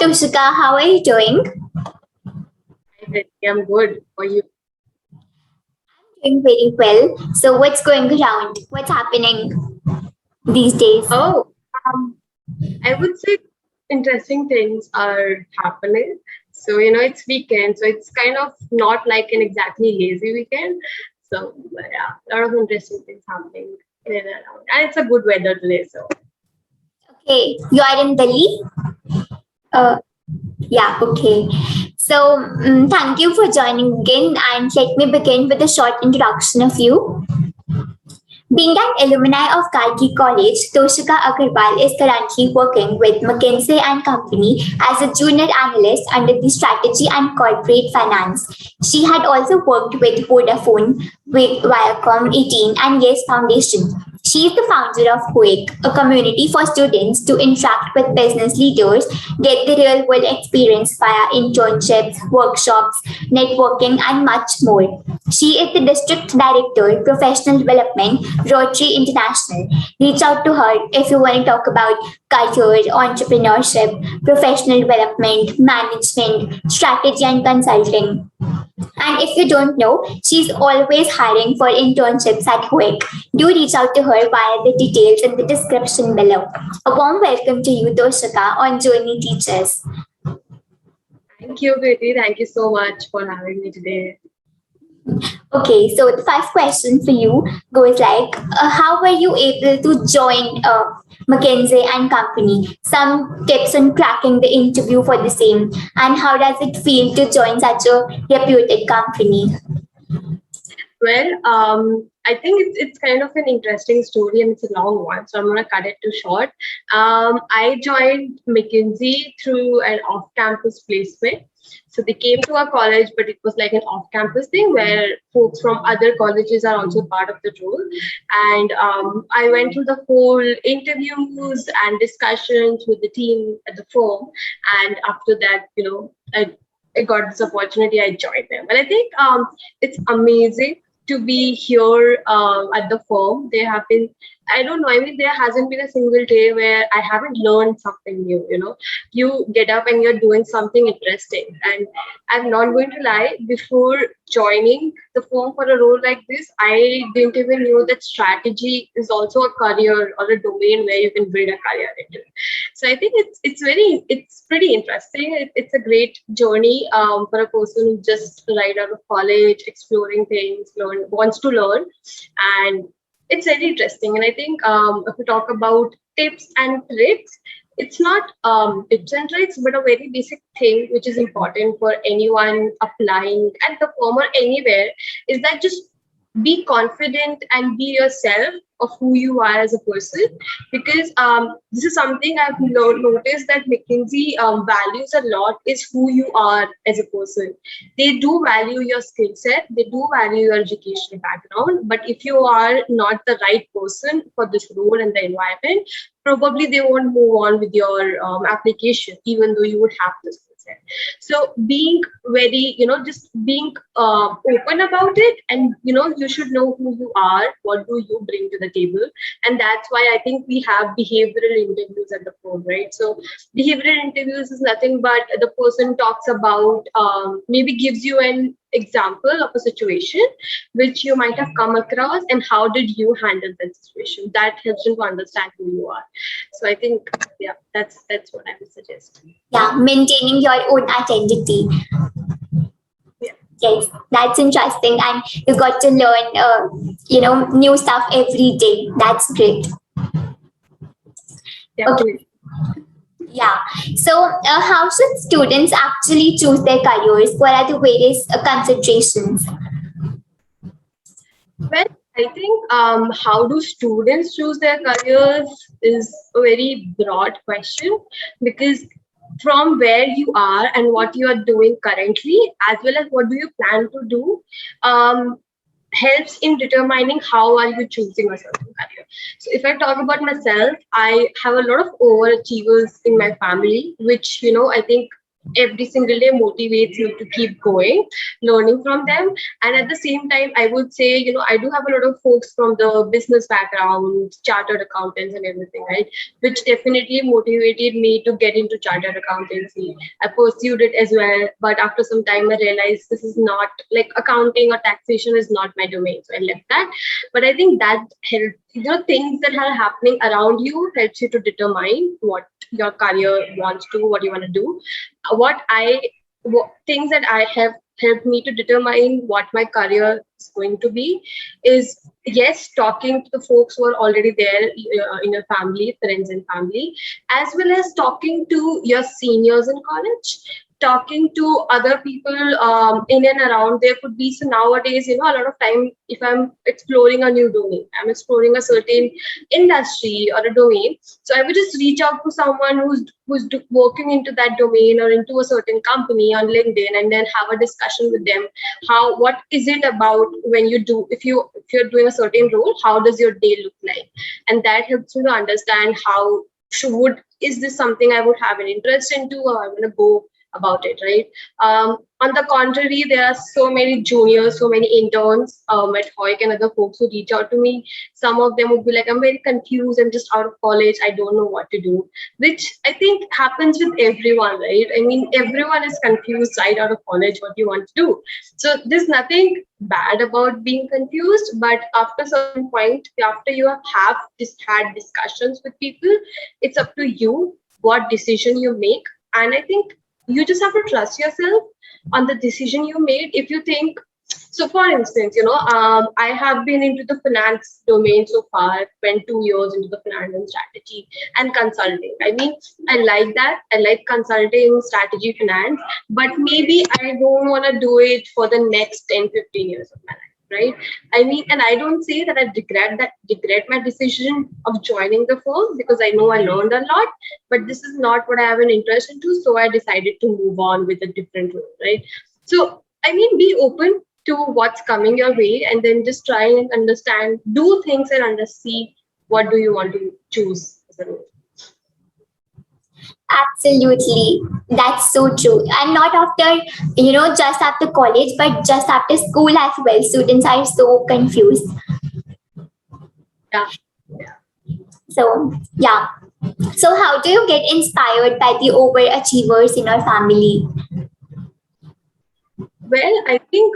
Toshika, how are you doing? Hi, Betty. I'm good. How are you? Doing very well. So, what's going around? What's happening these days? Oh, um, I would say interesting things are happening. So, it's weekend, so it's kind of not like an exactly lazy weekend. So, but yeah, a lot of interesting things happening in and around. And it's a good weather today, so Okay, you are in Delhi? Uh, yeah, okay. So, thank you for joining again, and let me begin with a short introduction of you. Being an alumni of Karki College, Toshika Agarwal is currently working with McKinsey and Company as a junior analyst under the strategy and corporate finance. She had also worked with Vodafone, with Viacom 18 and Yes Foundation. She is the founder of Quick, a community for students to interact with business leaders, get the real world experience via internships, workshops, networking, and much more. She is the District Director, Professional Development, Rotary International. Reach out to her if you want to talk about career, entrepreneurship, professional development, management, strategy, and consulting. And if you don't know, she's always hiring for internships at Quick. Do reach out to her via the details in the description below. A warm welcome to you, Toshika, on Journey Teachers. thank you, Betty. Thank you so much for having me today. Okay, so the first question for you goes like, how were you able to join McKinsey and Company? Some tips on cracking the interview for the same, and how does it feel to join such a reputed company? Well, I think it's kind of an interesting story and it's a long one, so I'm gonna cut it too short. I joined McKinsey through an off-campus placement. So they came to our college, but it was like an off-campus thing where folks from other colleges are also part of the role. And I went through the whole interviews and discussions with the team at the firm. And after that, I got this opportunity, I joined them. And I think it's amazing to be here at the firm. They have been, I don't know, I mean, there hasn't been a single day where I haven't learned something new. You get up and you're doing something interesting. And I'm not going to lie, before joining the firm for a role like this, I didn't even know that strategy is also a career or a domain where you can build a career into. So I think it's pretty interesting. It's a great journey for a person who just right out of college, exploring things, wants to learn, and it's very interesting. And I think if we talk about tips and tricks, it's not tips and tricks, but a very basic thing which is important for anyone applying at the firm or anywhere is that just be confident and be yourself of who you are as a person, because this is something I've noticed that McKinsey values a lot is who you are as a person. They do value your skill set, they do value your educational background, but if you are not the right person for this role and the environment, probably they won't move on with your application, even though you would have the skill set. So being very, just being open about it, and you should know who you are, what do you bring to the table. And that's why I think we have behavioral interviews at the firm, right? So behavioral interviews is nothing but the person talks about, maybe gives you an example of a situation which you might have come across, and how did you handle that situation. That helps you to understand who you are. So I think, yeah, that's what I would suggest. Yeah, maintaining your own identity. Yeah. Yes, that's interesting, and you got to learn, new stuff every day. That's great. Okay, Definitely. yeah. So, how should students actually choose their careers? What are the various considerations? Well, I think how do students choose their careers is a very broad question, because from where you are and what you are doing currently, as well as what do you plan to do, um, helps in determining how are you choosing a certain career. So if I talk about myself, I have a lot of overachievers in my family, which I think every single day motivates me to keep going, learning from them. And at the same time, I would say, I do have a lot of folks from the business background, chartered accountants and everything, right? Which definitely motivated me to get into chartered accountancy. I pursued it as well, but after some time I realized this is not like accounting or taxation is not my domain, so I left that. But I think that helped, things that are happening around you helps you to determine what your career wants to, what you want to do. Things that I have helped me to determine what my career is going to be is, yes, talking to the folks who are already there in your family, friends and family, as well as talking to your seniors in college, talking to other people in and around. There could be, so nowadays, a lot of time, if I'm exploring a new domain, I'm exploring a certain industry or a domain, so I would just reach out to someone who's working into that domain or into a certain company on LinkedIn, and then have a discussion with them. What is it about when you do, if you're doing a certain role, how does your day look like? And that helps me to understand how is this something I would have an interest into, or I'm going to go about it, right? On the contrary, there are so many juniors, so many interns at Hoik and other folks who reach out to me. Some of them would be like, I'm very confused, I'm just out of college, I don't know what to do, which I think happens with everyone, right? I mean, everyone is confused right out of college what you want to do. So there's nothing bad about being confused, but after a certain point, after you have had discussions with people, it's up to you what decision you make. And I think you just have to trust yourself on the decision you made. If you think, so for instance, I have been into the finance domain so far. I spent 2 years into the finance and strategy and consulting. I mean, I like that. I like consulting, strategy, finance, but maybe I don't want to do it for the next 10, 15 years of my life. Right? I mean, and I don't say that I regret my decision of joining the firm, because I know I learned a lot, but this is not what I have an interest into. So I decided to move on with a different role, right? So, I mean, be open to what's coming your way, and then just try and understand, do things and see what do you want to choose as a role. Absolutely. That's so true. And not after, just after college, but just after school as well. Students are so confused. Yeah. So, yeah. So, how do you get inspired by the overachievers in your family? Well, I think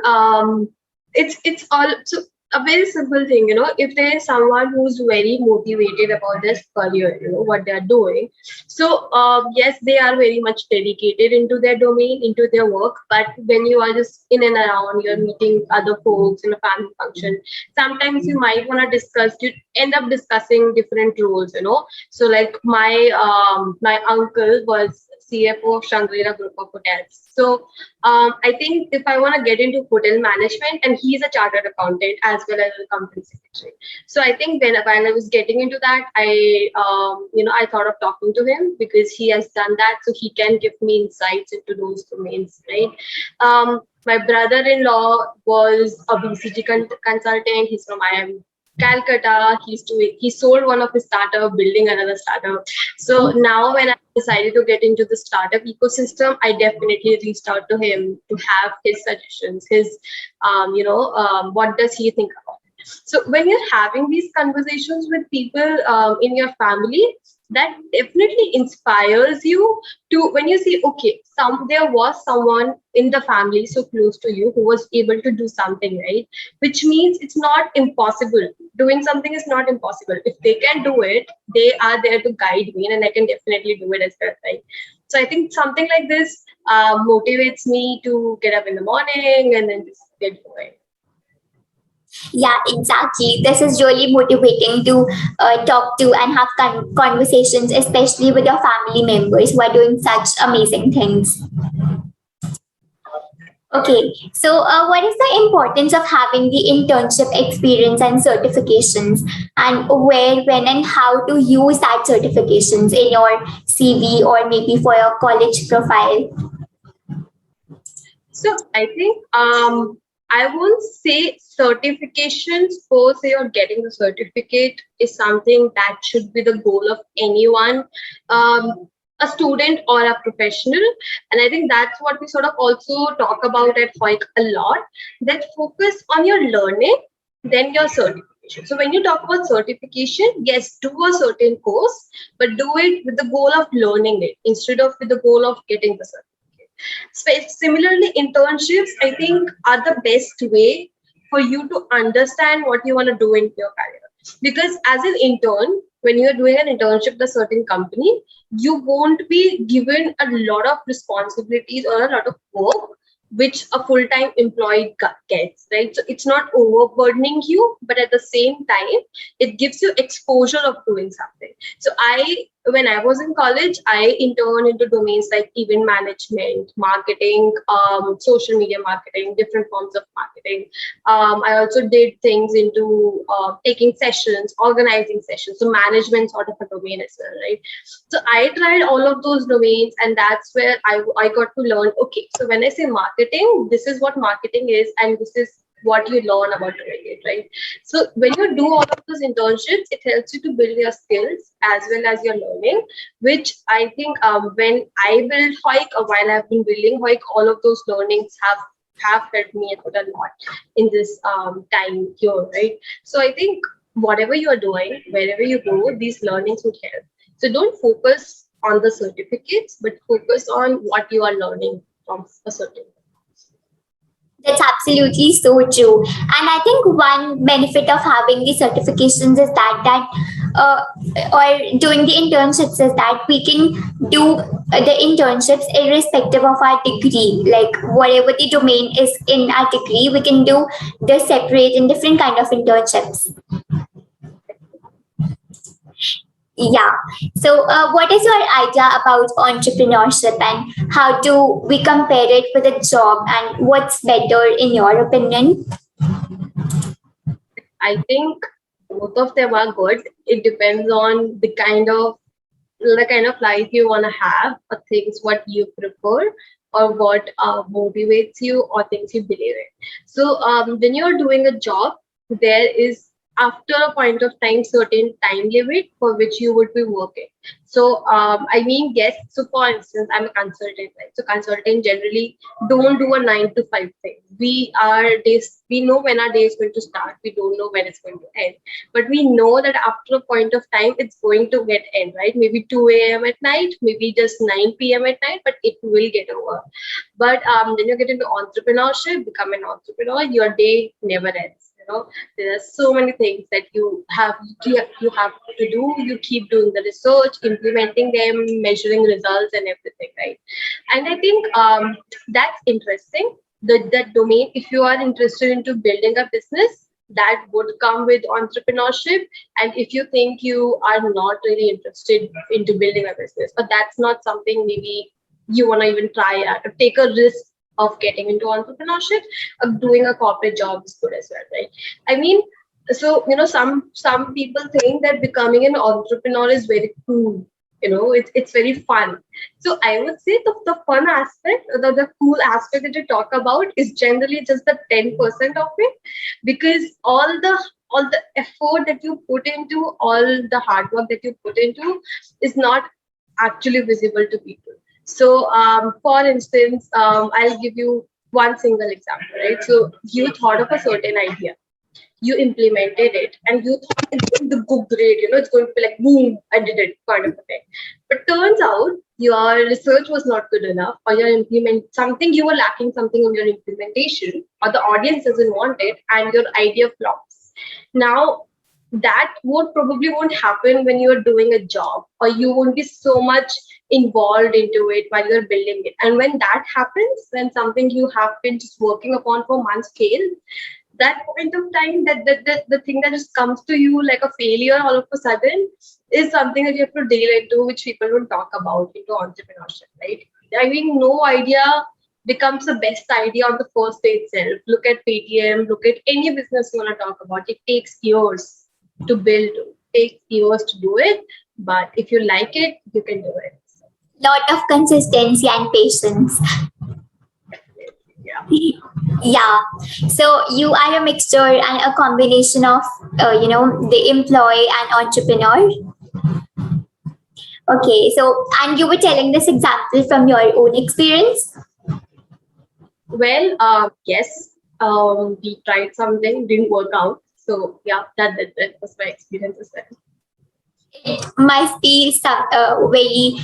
it's all so a very simple thing, if there is someone who's very motivated about this career, what they're doing. So yes, they are very much dedicated into their domain, into their work. But when you are just in and around, you're meeting other folks in a family function, sometimes you might want to you end up discussing different roles, So like my uncle was CFO of Shangri-La Group of Hotels. So I think if I want to get into hotel management, and he's a chartered accountant as well as a company secretary. So I think while I was getting into that, I thought of talking to him, because he has done that, so he can give me insights into those domains, right? My brother-in-law was a BCG consultant. He's from IIM Calcutta. He sold one of his startup, building another startup. So now when I decided to get into the startup ecosystem, I definitely reached out to him to have his suggestions, his, what does he think about it? So when you're having these conversations with people in your family, that definitely inspires you to, when you see, okay, there was someone in the family so close to you who was able to do something, right? Which means it's not impossible. Doing something is not impossible. If they can do it, they are there to guide me, and I can definitely do it as well, right? So I think something like this motivates me to get up in the morning and then just get going. Yeah, exactly. This is really motivating to talk to and have conversations, especially with your family members who are doing such amazing things. Okay, so what is the importance of having the internship experience and certifications, and where, when, and how to use that certifications in your CV or maybe for your college profile? So I think I won't say certifications per se, or getting the certificate is something that should be the goal of anyone. a student or a professional. And I think that's what we sort of also talk about at Hoik a lot, that focus on your learning, then your certification. So when you talk about certification, yes, do a certain course, but do it with the goal of learning it instead of with the goal of getting the certificate. Similarly, internships, I think, are the best way for you to understand what you want to do in your career. Because as an intern, when you're doing an internship at a certain company, you won't be given a lot of responsibilities or a lot of work which a full-time employee gets, right? So it's not overburdening you, but at the same time, it gives you exposure of doing something. So when I was in college, I interned into domains like event management, marketing, social media marketing, different forms of marketing. I also did things into taking sessions, organizing sessions, so management sort of a domain as well, right? So I tried all of those domains, and that's where I got to learn, okay, so when I say marketing, this is what marketing is, and this is what you learn about doing it, right? So when you do all of those internships, it helps you to build your skills as well as your learning, which I think when I built Hoik, or while I've been building Hoik, all of those learnings have helped me out a lot in this time here, right? So I think whatever you're doing, wherever you go, these learnings would help. So don't focus on the certificates, but focus on what you are learning from a certain. That's absolutely so true. And I think one benefit of having the certifications is that or doing the internships is that we can do the internships irrespective of our degree. Like whatever the domain is in our degree, we can do the separate and different kind of internships. Yeah. So, what is your idea about entrepreneurship and how do we compare it with a job and what's better in your opinion? I think both of them are good. It depends on the kind of life you want to have, or things what you prefer, or what motivates you, or things you believe in. So when you're doing a job, there is, after a point of time, certain time limit for which you would be working. So I mean, yes, so for instance, I'm a consultant, right? So consultant generally don't do a 9 to 5 thing. We know when our day is going to start, we don't know when it's going to end, but we know that after a point of time it's going to get end, right? Maybe 2 a.m. at night, maybe just 9 p.m. at night, but it will get over. But when you get into entrepreneurship, become an entrepreneur, your day never ends. There are so many things that you have to do. You keep doing the research, implementing them, measuring results and everything, right? And I think that's interesting. That domain, if you are interested into building a business, that would come with entrepreneurship. And if you think you are not really interested into building a business, but that's not something maybe you want to even try at, or take a risk of getting into entrepreneurship, doing a corporate job is good as well, right? I mean, so some people think that becoming an entrepreneur is very cool. It's very fun. So I would say the fun aspect, the cool aspect that you talk about is generally just the 10% of it, because all the effort that you put into, all the hard work that you put into is not actually visible to people. So, for instance, I'll give you one single example, right? So, you thought of a certain idea, you implemented it, and you thought it's going to go great, it's going to be like, boom, I did it, kind of a thing. But turns out your research was not good enough, or you were lacking something in your implementation, or the audience doesn't want it, and your idea flops. Now, that probably won't happen when you're doing a job, or you won't be so much involved into it while you're building it. And when that happens, when something you have been just working upon for months fails, that point of time, that the thing that just comes to you like a failure all of a sudden is something that you have to deal into, which people don't talk about into entrepreneurship, right? I mean, no idea becomes the best idea on the first day itself. Look at Paytm, look at any business you want to talk about. It takes years to build, it takes years to do it. But if you like it, you can do it. Lot of consistency and patience. Yeah. Yeah. So you are a mixture and a combination of, the employee and entrepreneur. Okay, so and you were telling this example from your own experience. Well, yes, we tried something, didn't work out. So yeah, that was my experience as well. It must be some very,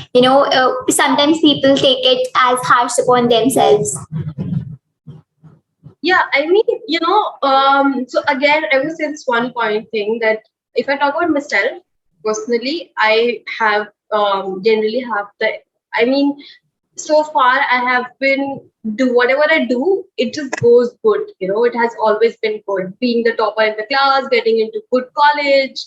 sometimes people take it as harsh upon themselves. Yeah, I mean, so again, I would say this one point thing that if I talk about myself personally, I have generally have I mean, so far I have been do whatever I do, it just goes good. It has always been good. Being the topper in the class, getting into good college,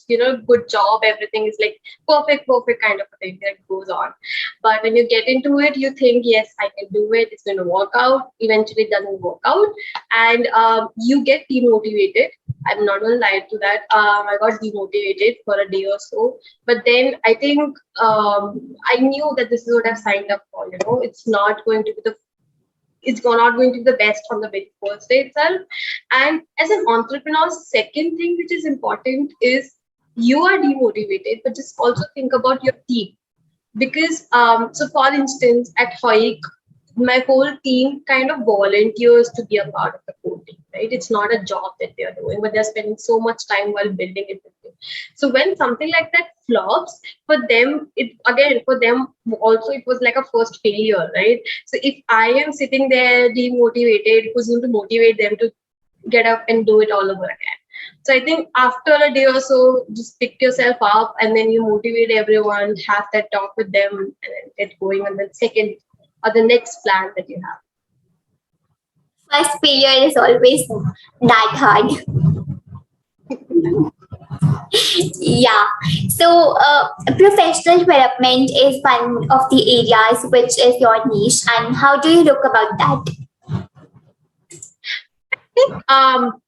good job, everything is like perfect kind of a thing that goes on. But when you get into it, you think, yes, I can do it. It's going to work out. Eventually, it doesn't work out, and you get demotivated. I'm not going to lie to that. I got demotivated for a day or so, but then I think I knew that this is what I've signed up for. It's not going to be not going to be the best on the very first day itself. And as an entrepreneur, second thing which is important is you are demotivated, but just also think about your team. Because so for instance, at Hoik, my whole team kind of volunteers to be a part of the core team, right? It's not a job that they're doing, but they're spending so much time while building it with you. So when something like that flops, for them also it was like a first failure, right? So if I am sitting there demotivated, who's going to motivate them to get up and do it all over again? So I think after a day or so, just pick yourself up and then you motivate everyone, have that talk with them, and then get going on the second or the next plan that you have. First failure is always that hard. Yeah. So, professional development is one of the areas which is your niche. And how do you look about that?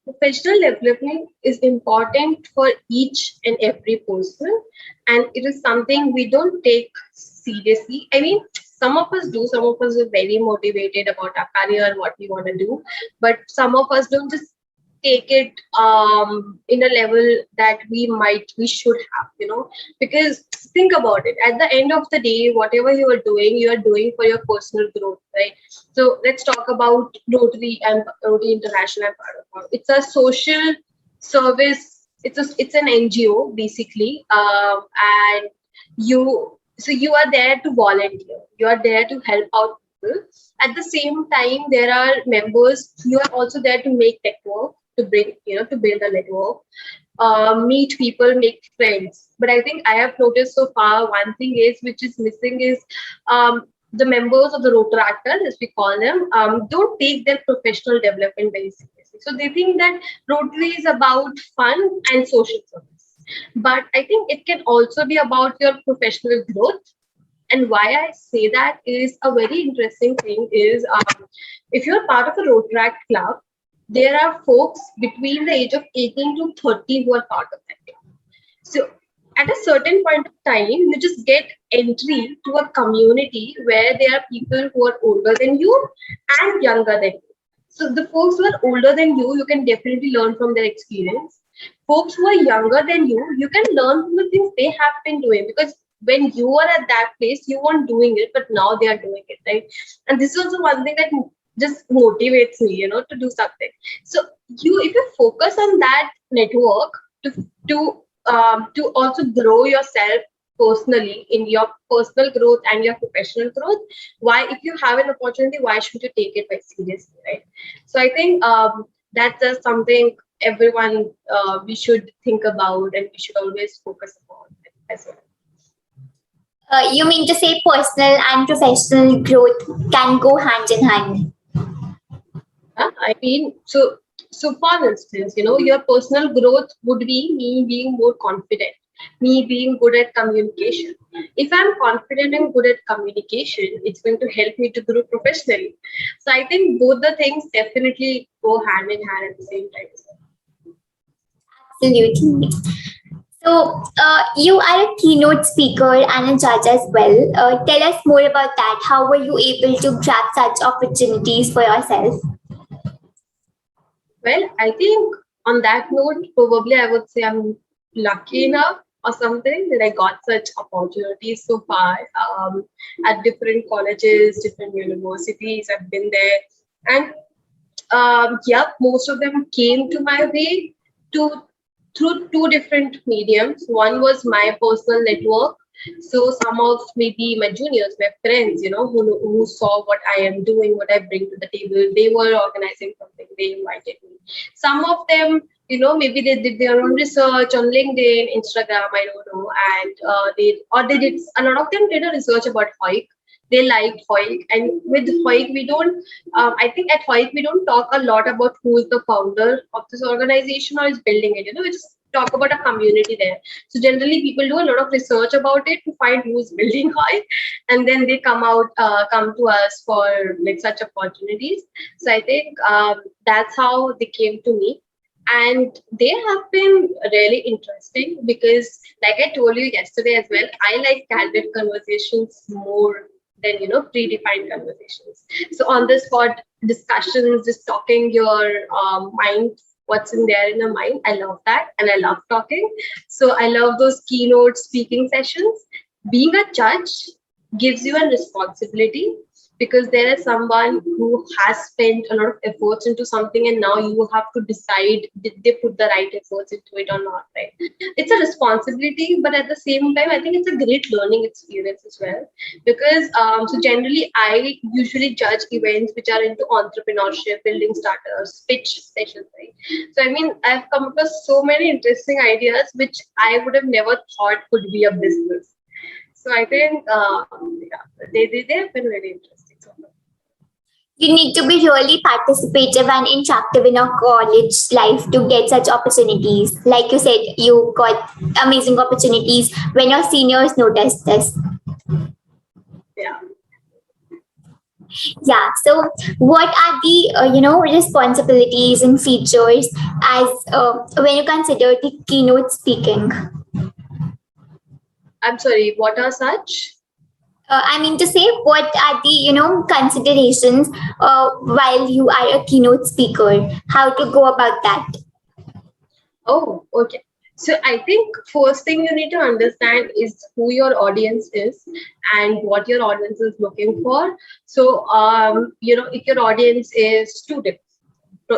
Professional development is important for each and every person, and it is something we don't take seriously. I mean, some of us do, some of us are very motivated about our career, what we want to do, but some of us don't just take it in a level that we should have, because think about it, at the end of the day, whatever you are doing for your personal growth, right? So let's talk about Rotary and Rotary International. I'm part of it. It's a social service. It's an NGO basically, and you are there to volunteer. You are there to help out people. At the same time, there are members. You are also there to make network, to bring to build a network, meet people, make friends. But I think I have noticed so far one thing is which is missing is the members of the Rotaractors, as we call them, don't take their professional development very seriously. So they think that Rotary is about fun and social service. But I think it can also be about your professional growth. And why I say that is a very interesting thing is if you're part of a Rotaract club, there are folks between the age of 18 to 30 who are part of that club. So at a certain point of time, you just get entry to a community where there are people who are older than you and younger than you. So the folks who are older than you can definitely learn from their experience. Folks who are younger than you can learn from the things they have been doing, because when you are at that place, you weren't doing it, but now they are doing it, right? And this is also one thing that just motivates me, to do something. So if you focus on that network to also grow yourself personally in your personal growth and your professional growth, why, if you have an opportunity, why should you take it very seriously, right? So I think that's just something everyone we should think about, and we should always focus upon as well. You mean to say personal and professional growth can go hand in hand? I mean, so for instance, your personal growth would be me being more confident, me being good at communication. If I'm confident and good at communication, it's going to help me to grow professionally. So I think both the things definitely go hand in hand at the same time. Absolutely. So, you are a keynote speaker and a judge as well. Tell us more about that. How were you able to grab such opportunities for yourself? Well, I think on that note, probably I would say I'm lucky enough or something that I got such opportunities so far at different colleges, different universities. I've been there, and yep, most of them came to my way to through two different mediums. One was my personal network. So some of maybe my juniors, my friends, who saw what I am doing, what I bring to the table, they were organizing something. They invited me. Some of them, maybe they did their own research on LinkedIn, Instagram, I don't know, and they did. A lot of them did a research about Hoik. They liked Hoik, and with Hoik, we don't. I think at Hoik we don't talk a lot about who is the founder of this organization or is building it. We just talk about a community there. So generally, people do a lot of research about it to find who's building Hoik, and then they come to us for like such opportunities. So I think that's how they came to me. And they have been really interesting because, like I told you yesterday as well, I like candid conversations more than predefined conversations. So on the spot discussions, just talking your mind, what's in there in your mind. I love that, and I love talking. So I love those keynote speaking sessions. Being a judge gives you a responsibility because there is someone who has spent a lot of efforts into something, and now you have to decide did they put the right efforts into it or not, right? It's a responsibility, but at the same time I think it's a great learning experience as well, because so generally I usually judge events which are into entrepreneurship, building startups, pitch sessions, right? So I mean, I've come across so many interesting ideas which I would have never thought could be a business. So I think they have been really interesting so far. You need to be really participative and interactive in your college life to get such opportunities. Like you said, you got amazing opportunities when your seniors noticed this. Yeah. Yeah. So, what are the responsibilities and features as when you consider the keynote speaking? I'm sorry, what are such? I mean to say, what are the considerations while you are a keynote speaker? How to go about that? Oh, okay. So I think first thing you need to understand is who your audience is and what your audience is looking for. So if your audience is students,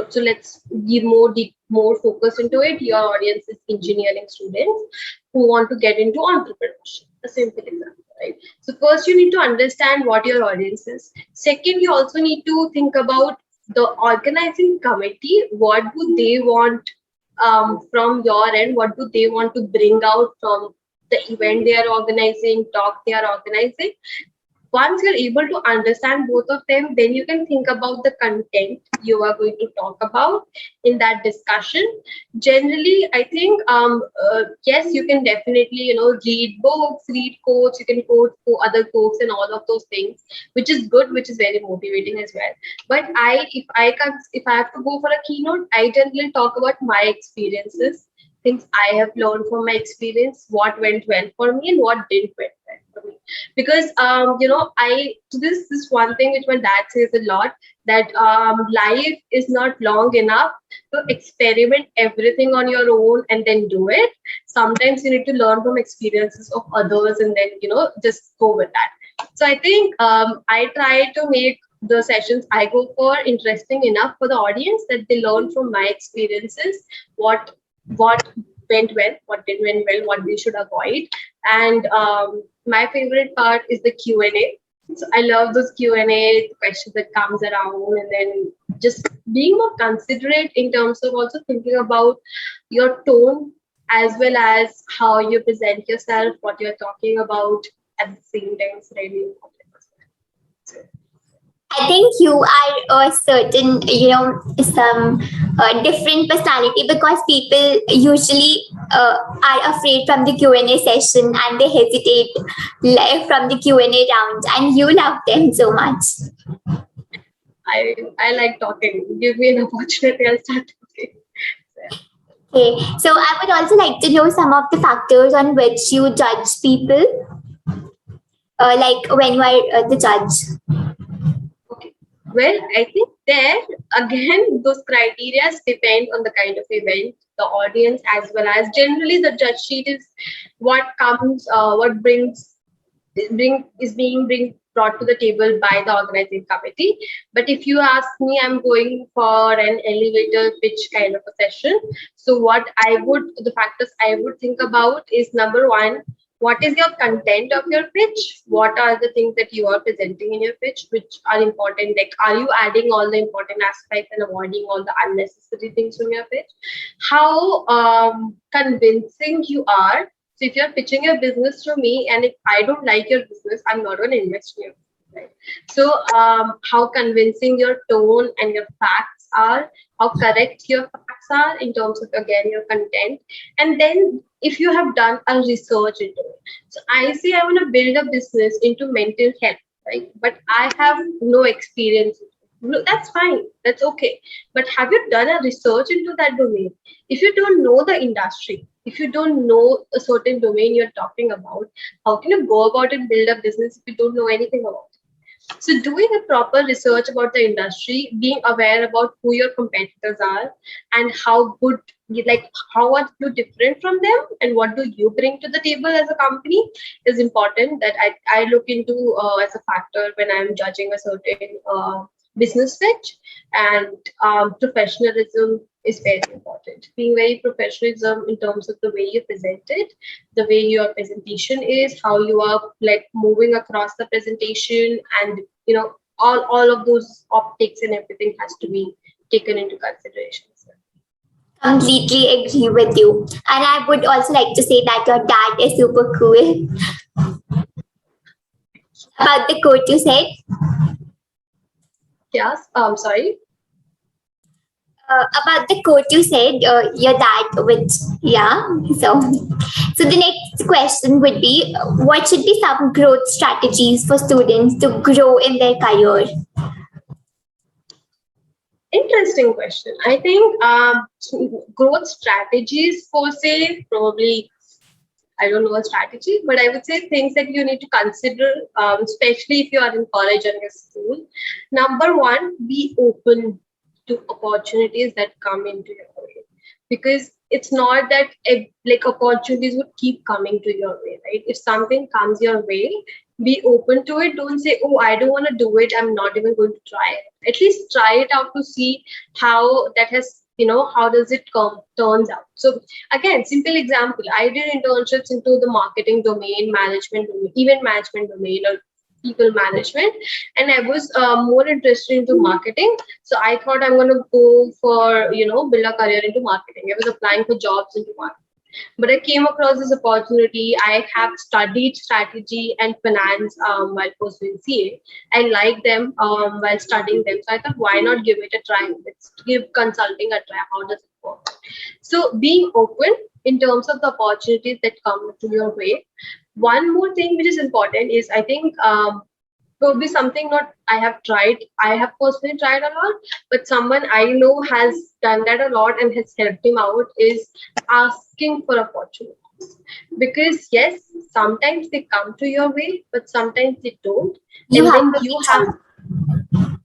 so let's give more focus into it. Your audience is engineering students who want to get into entrepreneurship. A simple example, right? So first you need to understand what your audience is. Second, you also need to think about the organizing committee. What do they want from your end? What do they want to bring out from the event they are organizing, talk they are organizing? Once you're able to understand both of them, then you can think about the content you are going to talk about in that discussion. Generally, I think yes, you can definitely read books, read quotes, you can quote other quotes and all of those things, which is good, which is very motivating as well. But if I have to go for a keynote, I generally talk about my experiences, things I have learned from my experience, what went well for me and what didn't went well for me. Because I this one thing which my dad says a lot, that life is not long enough to experiment everything on your own and then do it. Sometimes you need to learn from experiences of others and then just go with that. So I think I try to make the sessions I go for interesting enough for the audience that they learn from my experiences, what went well, what didn't went well, what they should avoid. And my favorite part is the Q&A. So I love those Q&A questions that comes around, and then just being more considerate in terms of also thinking about your tone as well as how you present yourself, what you're talking about at the same time is really important as well. So, I think you are a certain, some different personality, because people usually are afraid from the Q&A session and they hesitate from the Q&A round, and you love them so much. I like talking. Give me an opportunity, I'll start talking. Okay, so I would also like to know some of the factors on which you judge people, like when you are the judge. Okay. Well, I think there again, those criteria depend on the kind of event, the audience, as well as generally the judge sheet is what comes, what is being brought to the table by the organizing committee. But if you ask me, I'm going for an elevator pitch kind of a session. So the factors I would think about is, number one, what is your content of your pitch? What are the things that you are presenting in your pitch which are important? Like, are you adding all the important aspects and avoiding all the unnecessary things from your pitch? How convincing you are. So if you're pitching your business to me and if I don't like your business, I'm not going to invest in you. Right? So how convincing your tone and your facts are, how correct your facts are in terms of, again, your content. And then if you have done a research into it. So I say I want to build a business into mental health, right? But I have no experience. No, that's fine. That's okay. But have you done a research into that domain? If you don't know the industry, if you don't know a certain domain you're talking about, how can you go about and build a business if you don't know anything about it? So doing a proper research about the industry, being aware about who your competitors are and how good, like how are you different from them and what do you bring to the table as a company is important, that I look into as a factor when I'm judging a certain business pitch. And professionalism is very important. Being very professionalism in terms of the way you present it, the way your presentation is, how you are like moving across the presentation, and all of those optics and everything has to be taken into consideration. Completely agree with you. And I would also like to say that your dad is super cool. About the quote you said, Yes, sorry. about the quote you said, your dad, which, yeah. So the next question would be, what should be some growth strategies for students to grow in their career? Interesting question. I think growth strategies per se, probably, I don't know a strategy, but I would say things that you need to consider, especially if you are in college or in school. Number one, be open to opportunities that come into your way, because it's not that like opportunities would keep coming to your way, right? If something comes your way, be open to it. Don't say, oh, I don't want to do it, I'm not even going to try it. At least try it out to see how that has, how does it turns out. So again, simple example, I did internships into the marketing domain, management domain, event management domain, or people management, and I was more interested into marketing. So I thought I'm going to go for build a career into marketing. I was applying for jobs into marketing, but I came across this opportunity. I have studied strategy and finance while pursuing CA. I like them while studying them. So I thought, why not give it a try? Let's give consulting a try. How does it work? So being open in terms of the opportunities that come to your way. One more thing which is important is, I think, probably something not I have tried. I have personally tried a lot, but someone I know has done that a lot and has helped him out is asking for opportunities. Because yes, sometimes they come to your way, but sometimes they don't. You And have then to you reach have out.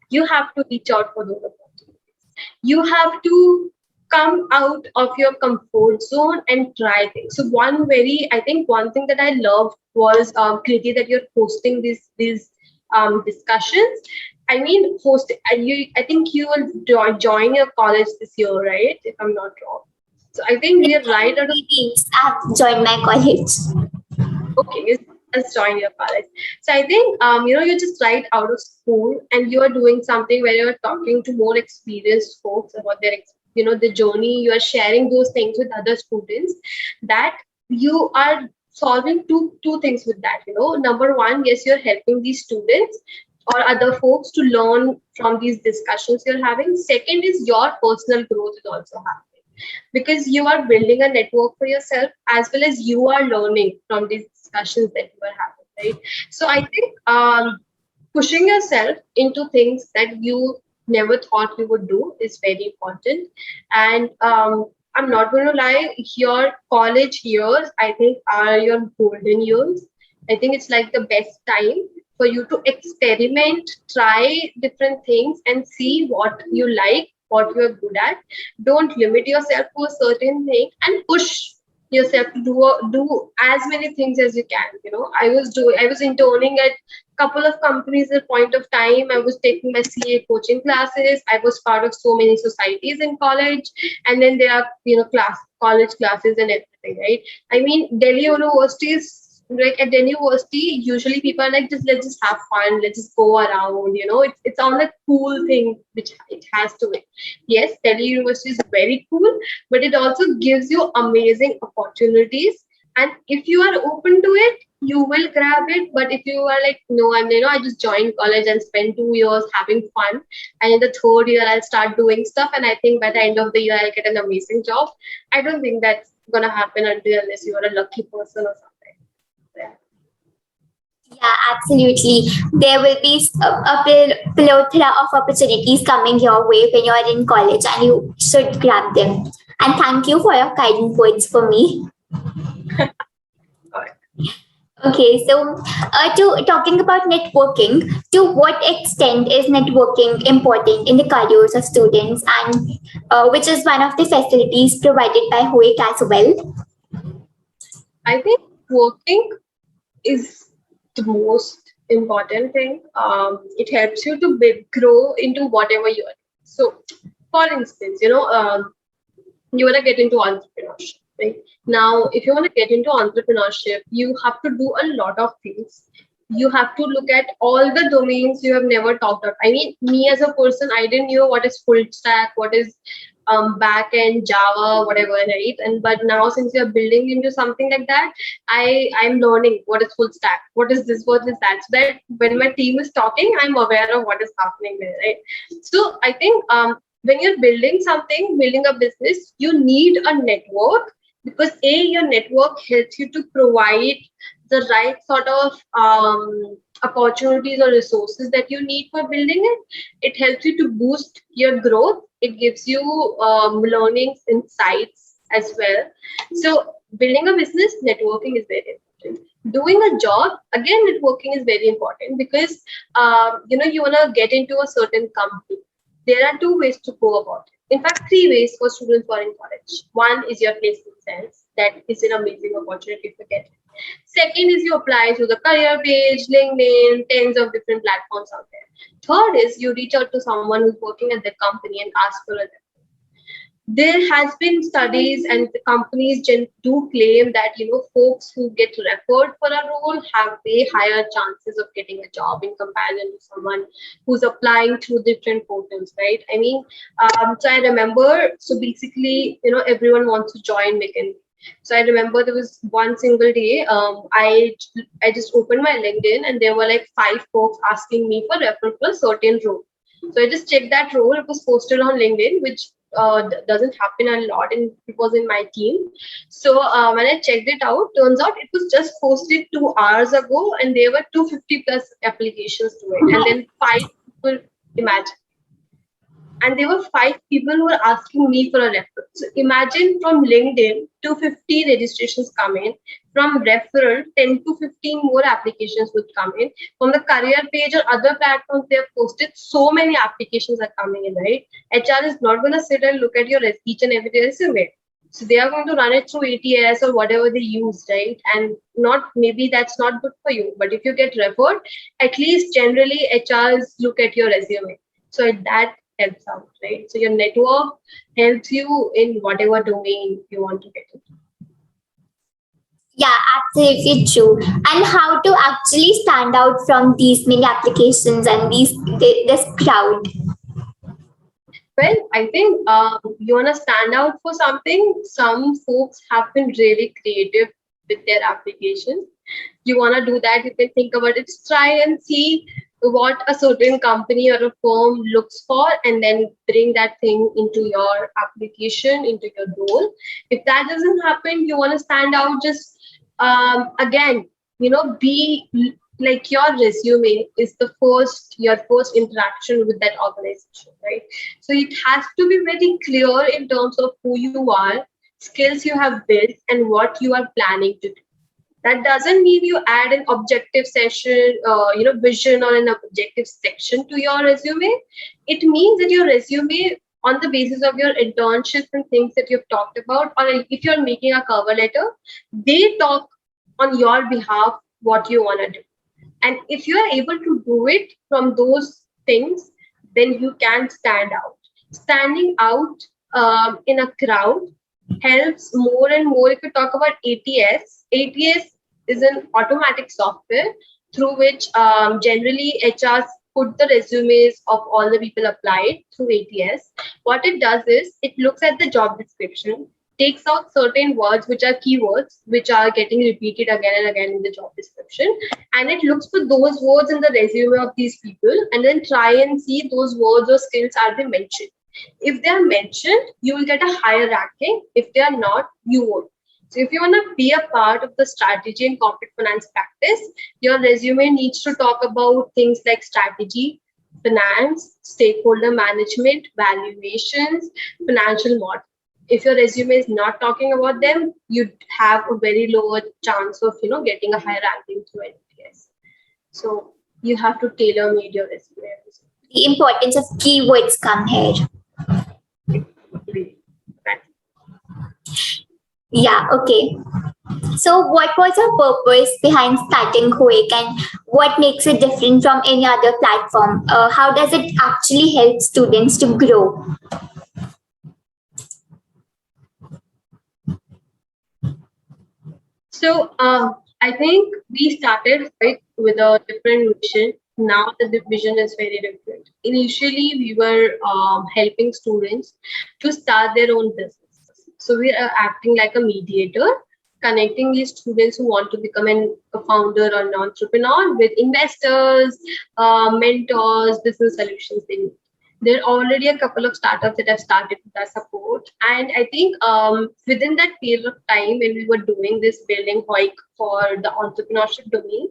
you have to reach out for those opportunities. You have to come out of your comfort zone and try things. So I think one thing that I loved was Kriti, that you're hosting these discussions. I mean, I think you will join your college this year, right? If I'm not wrong. So I think we are right out of. 3 weeks, I have joined my college. Okay, you just join your college. So I think you're just right out of school and you are doing something where you're talking to more experienced folks about their the journey. You are sharing those things with other students, that you are solving two things with that. Number one, yes, you're helping these students or other folks to learn from these discussions you're having. Second is your personal growth is also happening, because you are building a network for yourself, as well as you are learning from these discussions that you are having, right? So I think pushing yourself into things that you never thought you would do is very important. And I'm not going to lie, your college years, I think, are your golden years. I think it's like the best time for you to experiment, try different things and see what you like, what you're good at. Don't limit yourself to a certain thing and push yourself to do as many things as you can. I was interning at couple of companies at a point of time. I was taking my CA coaching classes. I was part of so many societies in college, and then there are college classes and everything, right? I mean, Delhi University is like at Delhi University. Usually, people are like, just let's just have fun, let's just go around. It's all that cool thing which it has to it. Yes, Delhi University is very cool, but it also gives you amazing opportunities. And if you are open to it, you will grab it. But if you are like, no, I just joined college and spent 2 years having fun, and in the third year I'll start doing stuff, and I think by the end of the year I'll get an amazing job. I don't think that's gonna happen unless you are a lucky person or something. Yeah. Yeah, absolutely. There will be a plethora of opportunities coming your way when you're in college, and you should grab them. And thank you for your kind words for me. All right. Okay, so to talking about networking, to what extent is networking important in the careers of students, and which is one of the facilities provided by HOEC as well? I think working is the most important thing. It helps you to grow into whatever you are. So, for instance, you want to get into entrepreneurship, right? Now, if you want to get into entrepreneurship, you have to do a lot of things. You have to look at all the domains you have never talked about. I mean, me as a person, I didn't know what is full stack, what is back end, Java, whatever, right? And but now since you're building into something like that, I'm learning what is full stack, what is this, what is that, so that when my team is talking, I'm aware of what is happening there, right? So I think when you're building something, building a business, you need a network, because your network helps you to provide the right sort of opportunities or resources that you need for building it. It helps you to boost your growth. It gives you learnings, insights as well. So building a business, networking is very important. Doing a job, again, networking is very important, because you want to get into a certain company. There are two ways to go about it. In fact, three ways for students who are in college. One is your placement cells. That is an amazing opportunity to get it. Second is you apply to the career page, LinkedIn, tens of different platforms out there. Third is you reach out to someone who's working at the company and ask for a referral. There has been studies, and the companies do claim that folks who get referred for a role have way higher chances of getting a job in comparison to someone who's applying through different portals, right? I mean, so I remember, so basically, everyone wants to join McKinsey. So I remember there was one single day, I just opened my LinkedIn, and there were like 5 folks asking me for referral for a certain role. So I just checked that role. It was posted on LinkedIn, which doesn't happen a lot, and it was in my team. So when I checked it out, turns out it was just posted 2 hours ago, and there were 250 plus applications to it, and then 5 people, imagine. And there were 5 people who were asking me for a referral. So imagine, from LinkedIn, 250 registrations come in. From referral, 10 to 15 more applications would come in. From the career page or other platforms they have posted, so many applications are coming in, right? HR is not going to sit and look at your each and every resume. So they are going to run it through ATS or whatever they use, right? And maybe that's not good for you. But if you get referred, at least generally HRs look at your resume. So that helps out, right? So your network helps you in whatever domain you want to get into. Yeah, absolutely true. And how to actually stand out from these many applications and this crowd? Well, I think you want to stand out for something. Some folks have been really creative with their applications. You want to do that, you can think about it. Try and see what a certain company or a firm looks for, and then bring that thing into your application, into your role. If that doesn't happen, you want to stand out. Just again, be like, your resume is your first interaction with that organization, right? So it has to be very clear in terms of who you are, skills you have built, and what you are planning to do. That doesn't mean you add an objective session, vision or an objective section to your resume. It means that your resume, on the basis of your internships and things that you've talked about, or if you're making a cover letter, they talk on your behalf what you want to do. And if you are able to do it from those things, then you can stand out. Standing out in a crowd helps more and more. If you talk about ATS is an automatic software through which generally HRs put the resumes of all the people applied through ATS. What it does is it looks at the job description, takes out certain words which are keywords, which are getting repeated again and again in the job description, and it looks for those words in the resume of these people and then try and see those words or skills are they mentioned. If they are mentioned, you will get a higher ranking. If they are not, you won't. So if you want to be a part of the strategy and corporate finance practice, your resume needs to talk about things like strategy, finance, stakeholder management, valuations, financial model. If your resume is not talking about them, you have a very lower chance of getting a higher ranking through NPS. So you have to tailor made your resume. The importance of keywords come here. Yeah, okay. So, what was the purpose behind starting Hoek, and what makes it different from any other platform? How does it actually help students to grow? So I think we started with a different vision. Now the vision is very different. Initially, we were helping students to start their own business. So we are acting like a mediator, connecting these students who want to become a founder or an entrepreneur with investors, mentors, business solutions they need. There are already a couple of startups that have started with our support. And I think within that period of time when we were doing this building Hoik for the entrepreneurship domain,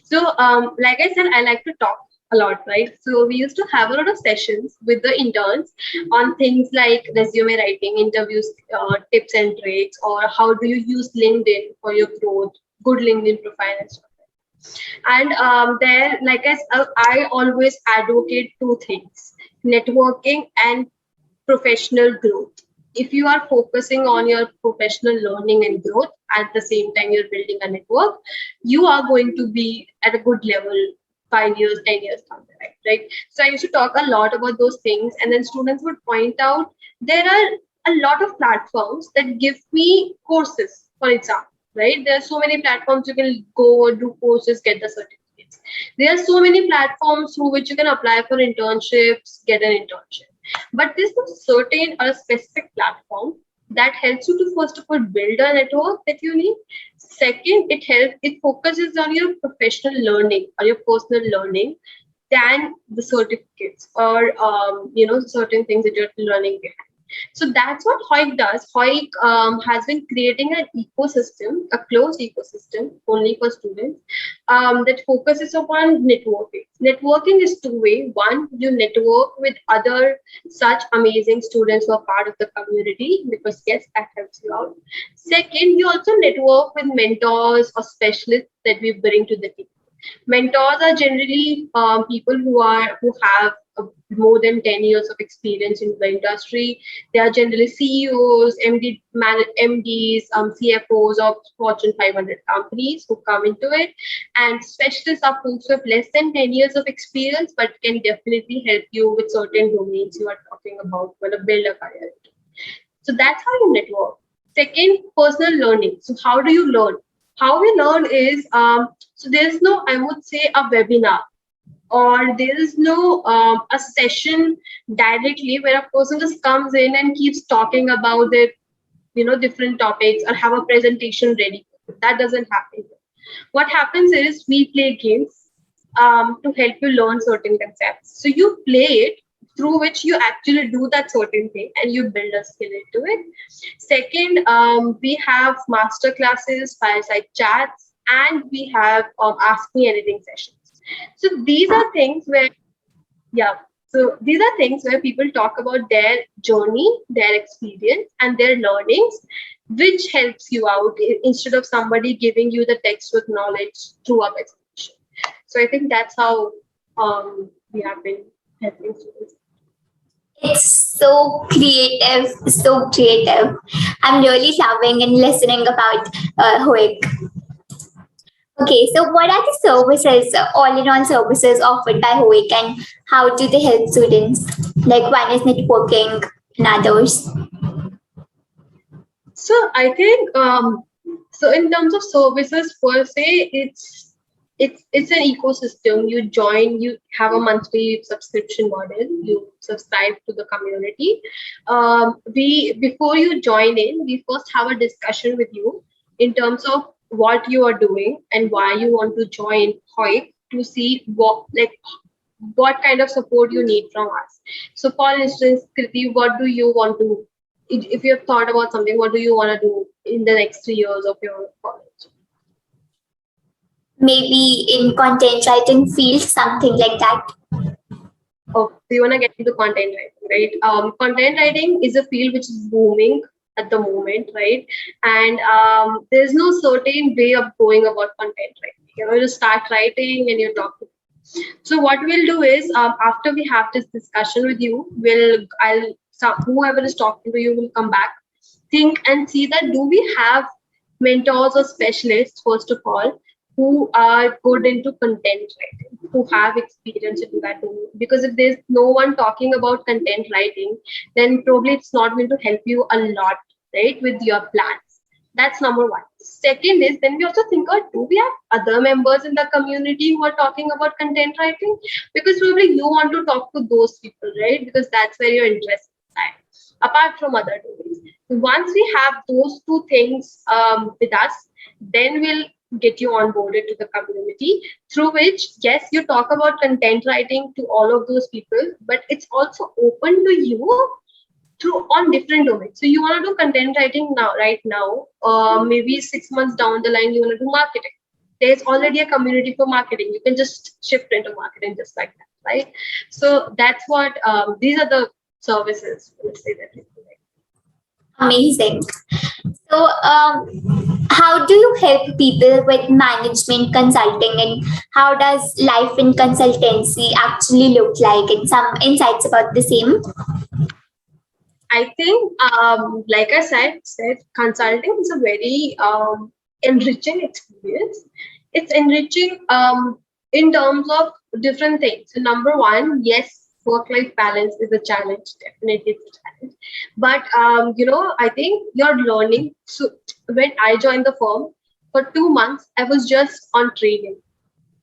so like I said, I like to talk a lot, right? So we used to have a lot of sessions with the interns on things like resume writing, interviews, tips and tricks, or how do you use LinkedIn for your growth, good LinkedIn profile and stuff. And there, like I always advocate two things: networking and professional growth. If you are focusing on your professional learning and growth at the same time you're building a network, you are going to be at a good level 5 years, 10 years down the line, right? So I used to talk a lot about those things, and then students would point out there are a lot of platforms that give me courses, for example, right? There are so many platforms you can go do courses, get the certificates. There are so many platforms through which you can apply for internships, get an internship. But there's no certain or a specific platform that helps you to first of all build a network that you need. Second, it focuses on your professional learning or your personal learning than the certificates or certain things that you're learning behind. So that's what Hoik does. Hoik has been creating an ecosystem, a closed ecosystem only for students that focuses upon networking. Networking is two-way. One, you network with other such amazing students who are part of the community because yes, that helps you out. Second, you also network with mentors or specialists that we bring to the team. Mentors are generally people who have more than 10 years of experience in the industry. They are generally CEOs, MDs, CFOs of Fortune 500 companies who come into it. And specialists are folks who have less than 10 years of experience, but can definitely help you with certain domains you are talking about when to build a career. So that's how you network. Second, personal learning. So how do you learn? How we learn is, so there's no, I would say, a webinar or there is no a session directly where a person just comes in and keeps talking about it, different topics or have a presentation ready. That doesn't happen. What happens is we play games to help you learn certain concepts. So you play it through which you actually do that certain thing and you build a skill into it. Second, we have master classes, fireside chats, and we have ask me anything sessions. So these are things where, yeah. So these are things where people talk about their journey, their experience, and their learnings, which helps you out instead of somebody giving you the textbook knowledge through a presentation. So I think that's how we have been helping students. It's so creative, so creative. I'm really loving and listening about Hoek. Okay, so what are the services, all-in-all services offered by Hoek, and how do they help students? Like one is networking and others. So I think so in terms of services per se, it's an ecosystem. You join, you have a monthly subscription model, you subscribe to the community. We before you join in, we first have a discussion with you in terms of what you are doing and why you want to join HOIP to see what kind of support you need from us. So for instance, Kriti, what do you want to, if you have thought about something, what do you want to do in the next 3 years of your college? Maybe in content writing field, something like that. Oh, so you want to get into content writing, right? Content writing is a field which is booming at the moment, right? And there's no certain way of going about content writing. You just start writing and you talk to people. So what we'll do is after we have this discussion with you, whoever is talking to you will come back, think and see that do we have mentors or specialists first of all who are good into content writing, who have experience in that domain. Because if there's no one talking about content writing, then probably it's not going to help you a lot, right, with your plans. That's number one. Second is then we also think about do we have other members in the community who are talking about content writing? Because probably you want to talk to those people, right? Because that's where your interest is, apart from other domains. Once we have those two things with us, then we'll get you onboarded to the community through which, yes, you talk about content writing to all of those people, but it's also open to you through on different domains. So you want to do content writing now, right now, maybe 6 months down the line, you want to do marketing. There's already a community for marketing. You can just shift into marketing just like that, right? So that's what these are the services. Let's say that. Amazing. So, how do you help people with management consulting, and how does life in consultancy actually look like, and some insights about the same? I think, like I said, consulting is a very enriching experience. It's enriching in terms of different things. So number one, yes, work-life balance is a challenge. Definitely, it's a challenge. But I think you're learning. So when I joined the firm for 2 months, I was just on training.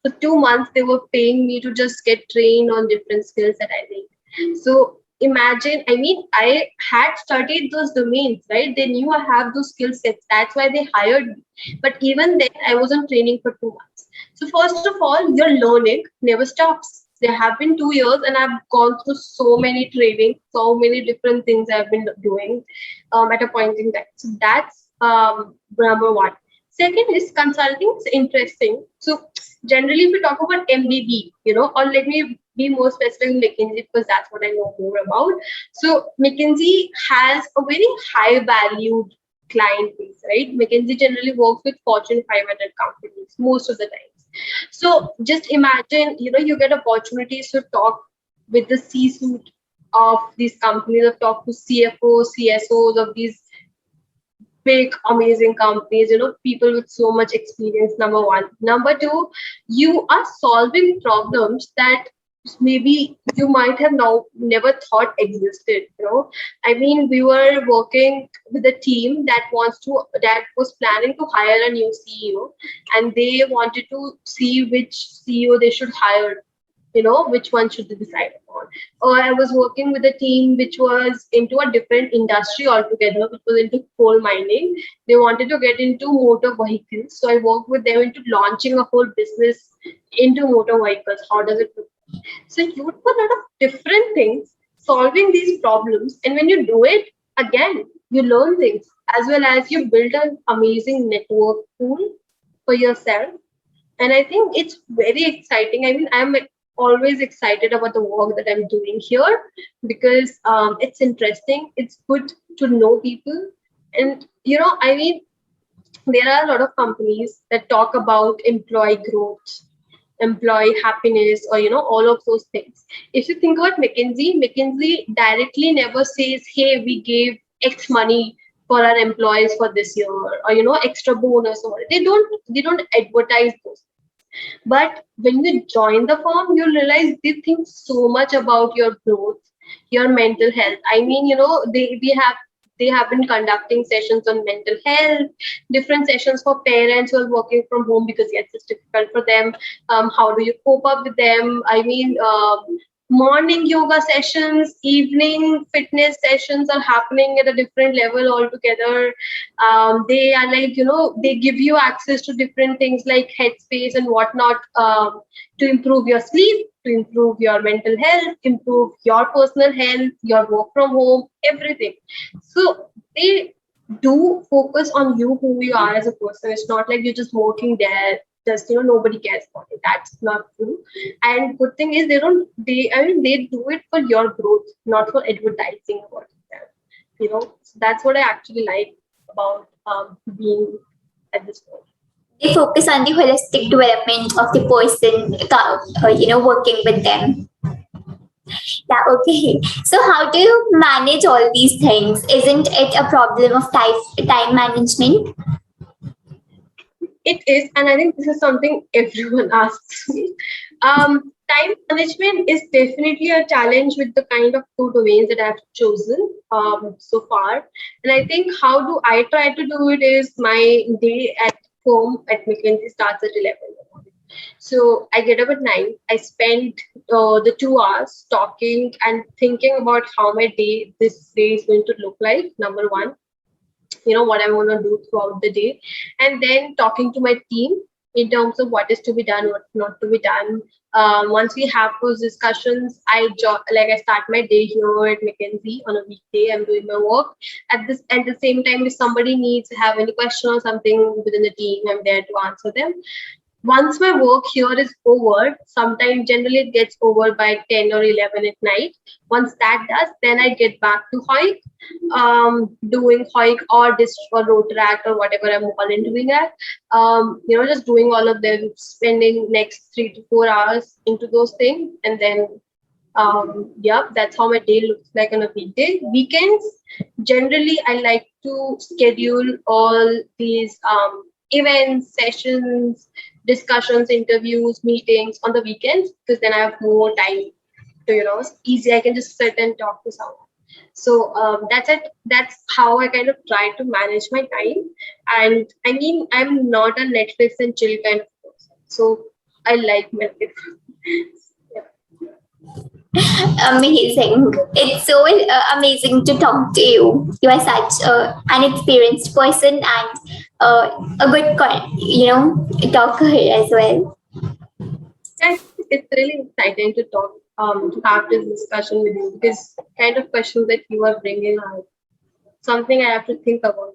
For 2 months, they were paying me to just get trained on different skills that I need. So imagine, I mean, I had studied those domains, right? They knew I have those skill sets. That's why they hired me. But even then, I was on training for 2 months. So first of all, your learning never stops. There have been 2 years, and I've gone through so many training, so many different things I've been doing at a point in time. So that's number one. Second is consulting is interesting. So generally, if we talk about MBB, or let me be more specific in McKinsey because that's what I know more about. So McKinsey has a very high valued client base, right? McKinsey generally works with Fortune 500 companies most of the times. So just imagine, you get opportunities to talk with the C-suite of these companies, or talk to CFOs, CSOs of these big, amazing companies, people with so much experience, number one. Number two, you are solving problems that maybe you might have now never thought existed. I mean, we were working with a team that was planning to hire a new CEO, and they wanted to see which CEO they should hire, which one should they decide upon. Or I was working with a team which was into a different industry altogether, which was into coal mining. They wanted to get into motor vehicles. So I worked with them into launching a whole business into motor vehicles. How does it look? So you do a lot of different things, solving these problems. And when you do it, again, you learn things as well as you build an amazing network tool for yourself. And I think it's very exciting. I mean, always excited about the work that I'm doing here because it's interesting. It's good to know people. And, I mean, there are a lot of companies that talk about employee growth, employee happiness, or all of those things. If you think about McKinsey directly never says, hey, we gave X money for our employees for this year, or extra bonus, or they don't advertise those. But when you join the firm, you realize they think so much about your growth, your mental health. I mean, they have been conducting sessions on mental health, different sessions for parents who are working from home because yes, it's difficult for them. How do you cope up with them? I mean, morning yoga sessions, evening fitness sessions are happening at a different level altogether. They are like, they give you access to different things like headspace and whatnot, to improve your sleep, to improve your mental health, improve your personal health, your work from home, everything. So they do focus on you, who you are as a person. It's not like you're just working there, just nobody cares about it. That's not true. And good thing is they do it for your growth, not for advertising about it. So that's what I actually like about being at this point. They focus on the holistic development of the person, working with them. Yeah, okay. So how do you manage all these things? Isn't it a problem of time management? It is, and I think this is something everyone asks me. Time management is definitely a challenge with the kind of two domains that I've chosen so far. And I think how do I try to do it is my day at home at McKinsey starts at 11. So I get up at 9. I spend the 2 hours talking and thinking about how my this day is going to look like, number one, what I want to do throughout the day, and then talking to my team in terms of what is to be done, what not to be done. Once we have those discussions, I start my day here at McKinsey on a weekday. I'm doing my work at the same time. If somebody needs to have any question or something within the team, I'm there to answer them. Once my work here is over, sometimes generally it gets over by 10 or 11 at night. Once that does, then I get back to Hoik, doing Hoik or Dist or Rotaract or whatever I'm volunteering at. Just doing all of them, spending next 3 to 4 hours into those things. And then, that's how my day looks like on a weekday. Weekends, generally, I like to schedule all these events, sessions, discussions, interviews, meetings on the weekends, because then I have more time to, it's easy. I can just sit and talk to someone. So that's it. That's how I kind of try to manage my time. And I mean, I'm not a Netflix and chill kind of person. So I like Netflix. Amazing. It's so amazing to talk to you. You are such an experienced person and a good, talker as well. And it's really exciting to talk, to have this discussion with you, because kind of questions that you are bringing are something I have to think about.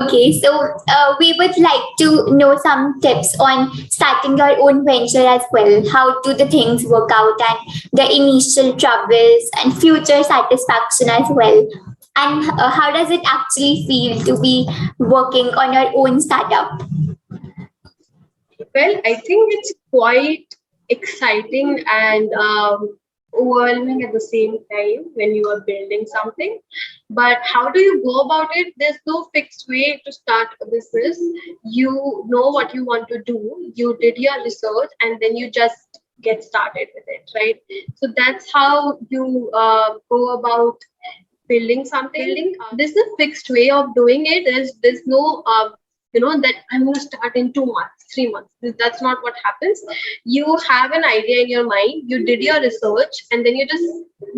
Okay, so we would like to know some tips on starting your own venture as well. How do the things work out and the initial troubles and future satisfaction as well? And how does it actually feel to be working on your own startup? Well, I think it's quite exciting and overwhelming at the same time when you are building something. But how do you go about it? There's no fixed way to start a business. You know what you want to do, you did your research, and then you just get started with it, right? So that's how you go about building something. There's a fixed way of doing it. There's no that I'm going to start in 2 months, 3 months. That's not what happens. You have an idea in your mind, you did your research, and then you just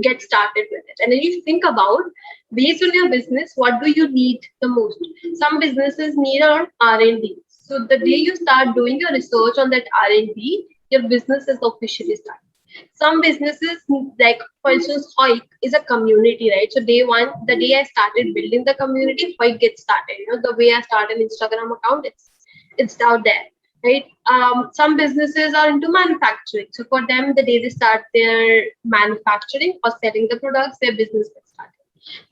get started with it. And then you think about, based on your business, what do you need the most? Some businesses need around R&D. So the day you start doing your research on that R&D, your business is officially started. Some businesses, like for instance, Hoik is a community, right? So day one, the day I started building the community, Hoik gets started. The way I start an Instagram account, it's out there. right? Some businesses are into manufacturing. So for them, the day they start their manufacturing or selling the products, their business gets started.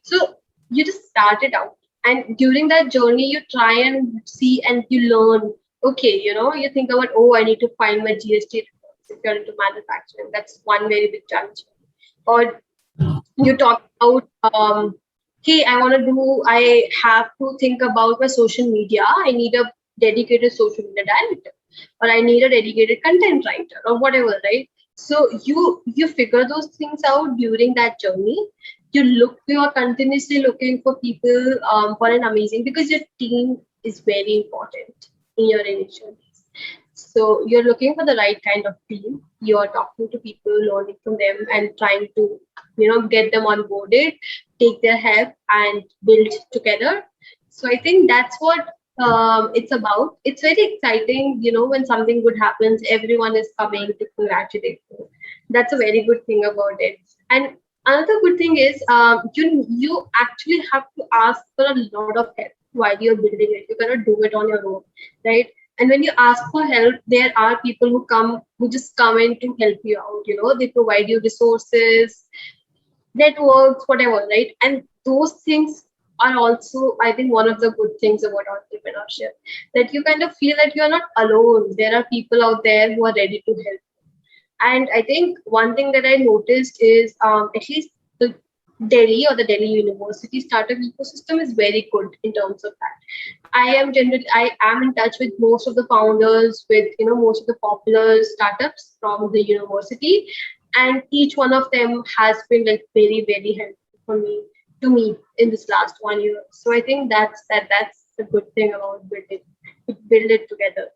So you just start it out. And during that journey, you try and see and you learn. Okay, you think about, oh, I need to find my GST records if you're into manufacturing. That's one very big challenge. Or you talk about, hey, I have to think about my social media. I need a dedicated social media director, or I need a dedicated content writer, or whatever, right? So you figure those things out during that journey. You are continuously looking for people, for an amazing, because your team is very important in your initial days. So you're looking for the right kind of team. You're talking to people, learning from them, and trying to, get them onboarded, take their help, and build together. So I think that's what it's about. It's very exciting, when something good happens, everyone is coming to congratulate you. That's a very good thing about it. And another good thing is, you actually have to ask for a lot of help while you're building it. You cannot do it on your own, right? And when you ask for help, there are people who just come in to help you out. They provide you resources, networks, whatever, right? And those things are also, I think, one of the good things about entrepreneurship, that you kind of feel that you're not alone. There are people out there who are ready to help. And I think one thing that I noticed is, at least the Delhi or the Delhi University startup ecosystem is very good in terms of that. I am in touch with most of the founders, with most of the popular startups from the university, and each one of them has been like very very helpful for me to me in this last 1 year. So I think that's the good thing about build it together.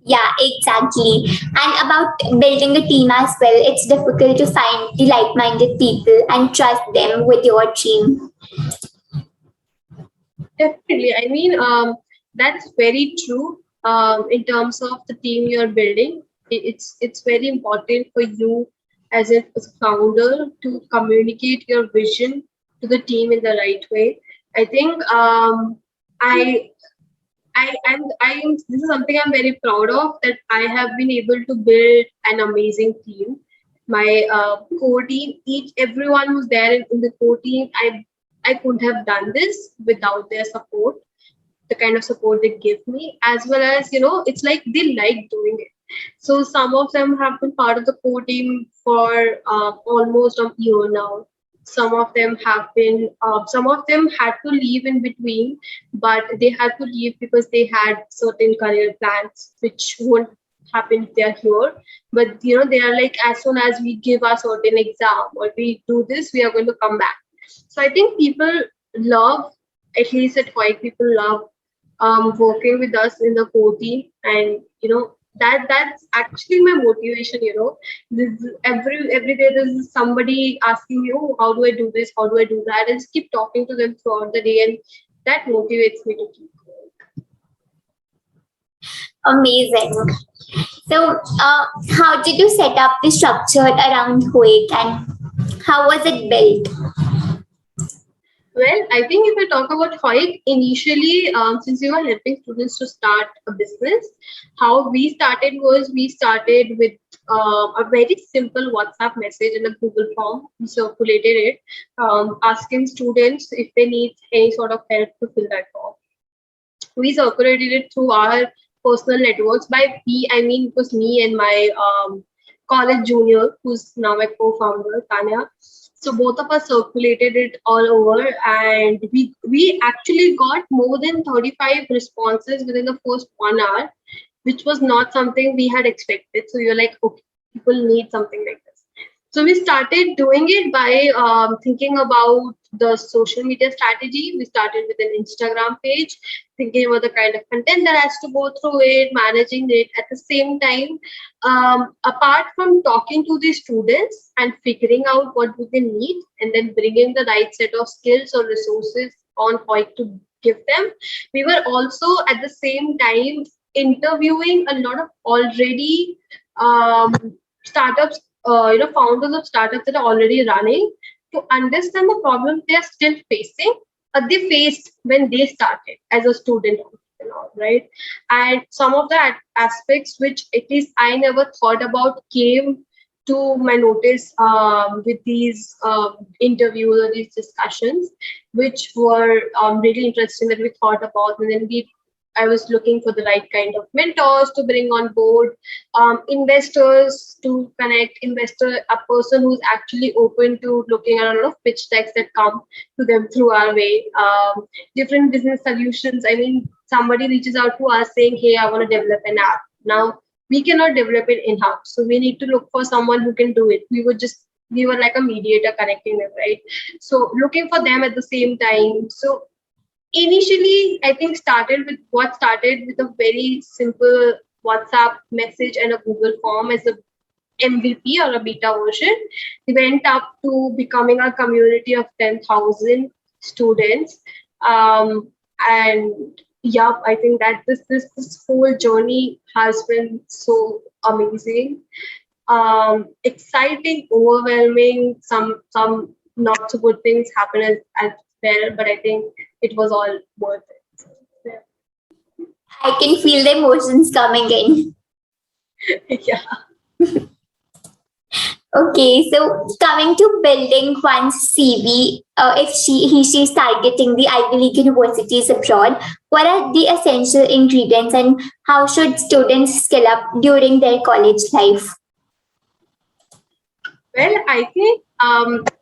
Yeah, exactly. And about building a team as well, it's difficult to find the like minded people and trust them with your team. Definitely. I mean, that's very true. In terms of the team you're building, it's very important for you as a founder to communicate your vision to the team in the right way. I think, I I am this is something I'm very proud of, that I have been able to build an amazing team. My core team, everyone who's there in the core team, I couldn't have done this without their support, the kind of support they give me, as well as, it's like they like doing it. So some of them have been part of the core team for almost a year now. Some of them had to leave in between, but they had to leave because they had certain career plans which won't happen if they're here. But they are like, as soon as we give a certain exam or we do this, we are going to come back. So I think people love, at least at White, people love working with us in the core team, and that's actually my motivation. Every day there's somebody asking me, oh, how do I do this, how do I do that, and just keep talking to them throughout the day, and that motivates me to keep going. Amazing. So, how did you set up the structure around Hoek and how was it built? Well, I think if I talk about Hoik, initially, since we were helping students to start a business, how we started with a very simple WhatsApp message in a Google form. We circulated it, asking students if they need any sort of help to fill that form. We circulated it through our personal networks. By we, I mean it was me and my college junior, who's now my co-founder, Tanya. So both of us circulated it all over, and we actually got more than 35 responses within the first 1 hour, which was not something we had expected. So you're like, okay, people need something like this. So we started doing it by thinking about the social media strategy. We started with an Instagram page, thinking about the kind of content that has to go through it, managing it. At the same time, apart from talking to the students and figuring out what do they need, and then bringing the right set of skills or resources on point to give them, we were also at the same time interviewing a lot of already startups, founders of startups that are already running, to understand the problems they are still facing, they faced when they started as a student. and all, right? And some of the aspects which at least I never thought about came to my notice with these interviews or these discussions, which were really interesting that we thought about, and then I was looking for the right kind of mentors to bring on board, investors to connect, a person who's actually open to looking at a lot of pitch decks that come to them through our way, different business solutions. I mean, somebody reaches out to us saying, hey, I want to develop an app. Now, we cannot develop it in-house. So we need to look for someone who can do it. We were like a mediator connecting them, right? So looking for them at the same time. So initially, I think started with a very simple WhatsApp message and a Google form as a MVP or a beta version. We went up to becoming a community of 10,000 students. And yeah, I think that this whole journey has been so amazing, exciting, overwhelming. Some not so good things happen as well, but I think it was all worth it. Yeah. I can feel the emotions coming in. Yeah. Okay, so coming to building one's CV, if she's targeting the Ivy League universities abroad, what are the essential ingredients and how should students skill up during their college life? Well, I think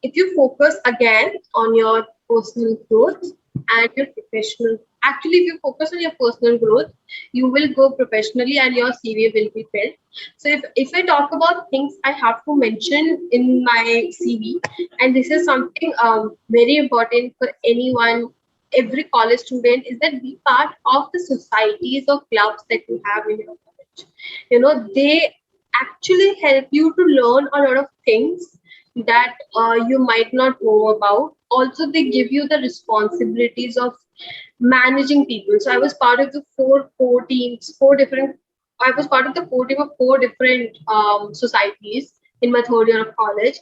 if you focus again on your personal growth and your professional, actually, if you focus on your personal growth, you will go professionally and your CV will be filled. So if I talk about things I have to mention in my CV, and this is something very important for anyone, every college student, is that be part of the societies or clubs that you have in your college. They actually help you to learn a lot of things that you might not know about. Also, they give you the responsibilities of managing people. So I was part of the four teams, four different. I was part of the core team of four different societies in my third year of college,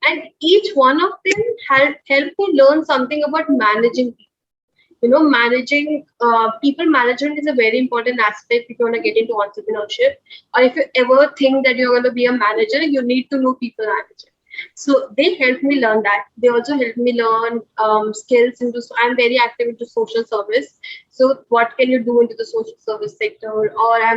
and each one of them helped me learn something about managing people. Managing people management is a very important aspect if you want to get into entrepreneurship, or if you ever think that you're going to be a manager, you need to know people management. So they helped me learn that. They also helped me learn skills into. So I'm very active into social service. So what can you do into the social service sector? Or I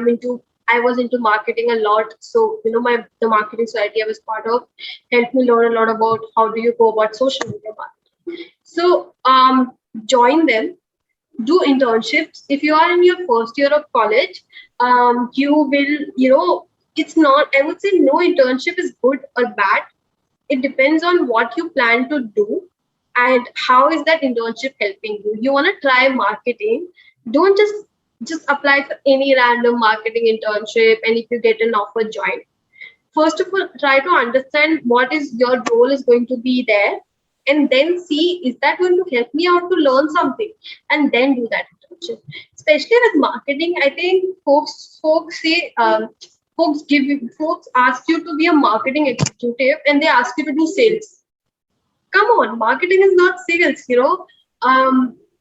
was into marketing a lot. So the marketing society I was part of helped me learn a lot about how do you go about social media marketing. So join them, do internships. If you are in your first year of college, you will, it's not, I would say no internship is good or bad. It depends on what you plan to do and how is that internship helping you. You want to try marketing, don't just apply for any random marketing internship, and if you get an offer, join. First of all, try to understand what is your role is going to be there, and then see, is that going to help me out to learn something, and then do that internship. Especially with marketing, I think folks say folks ask you to be a marketing executive and they ask you to do sales. Come on, marketing is not sales.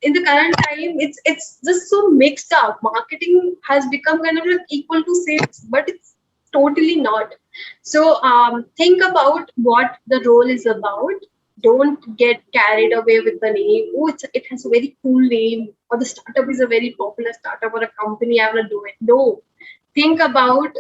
In the current time, it's just so mixed up. Marketing has become kind of like equal to sales, but it's totally not. So think about what the role is about. Don't get carried away with the name. Oh, it has a very cool name, or the startup is a very popular startup or a company. I want to do it. No, think about,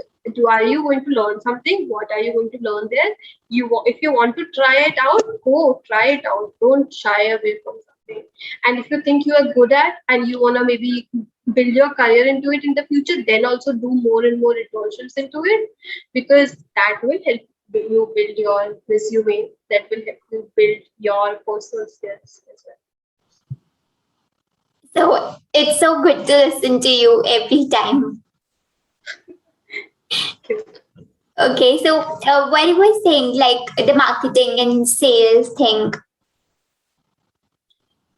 are you going to learn something? What are you going to learn there? If you want to try it out, go try it out. Don't shy away from something. And if you think you are good at and you want to maybe build your career into it in the future, then also do more and more internships into it, because that will help you build your resume, that will help you build your personal skills as well. So it's so good to listen to you every time. Okay, so what you were saying, like the marketing and sales thing.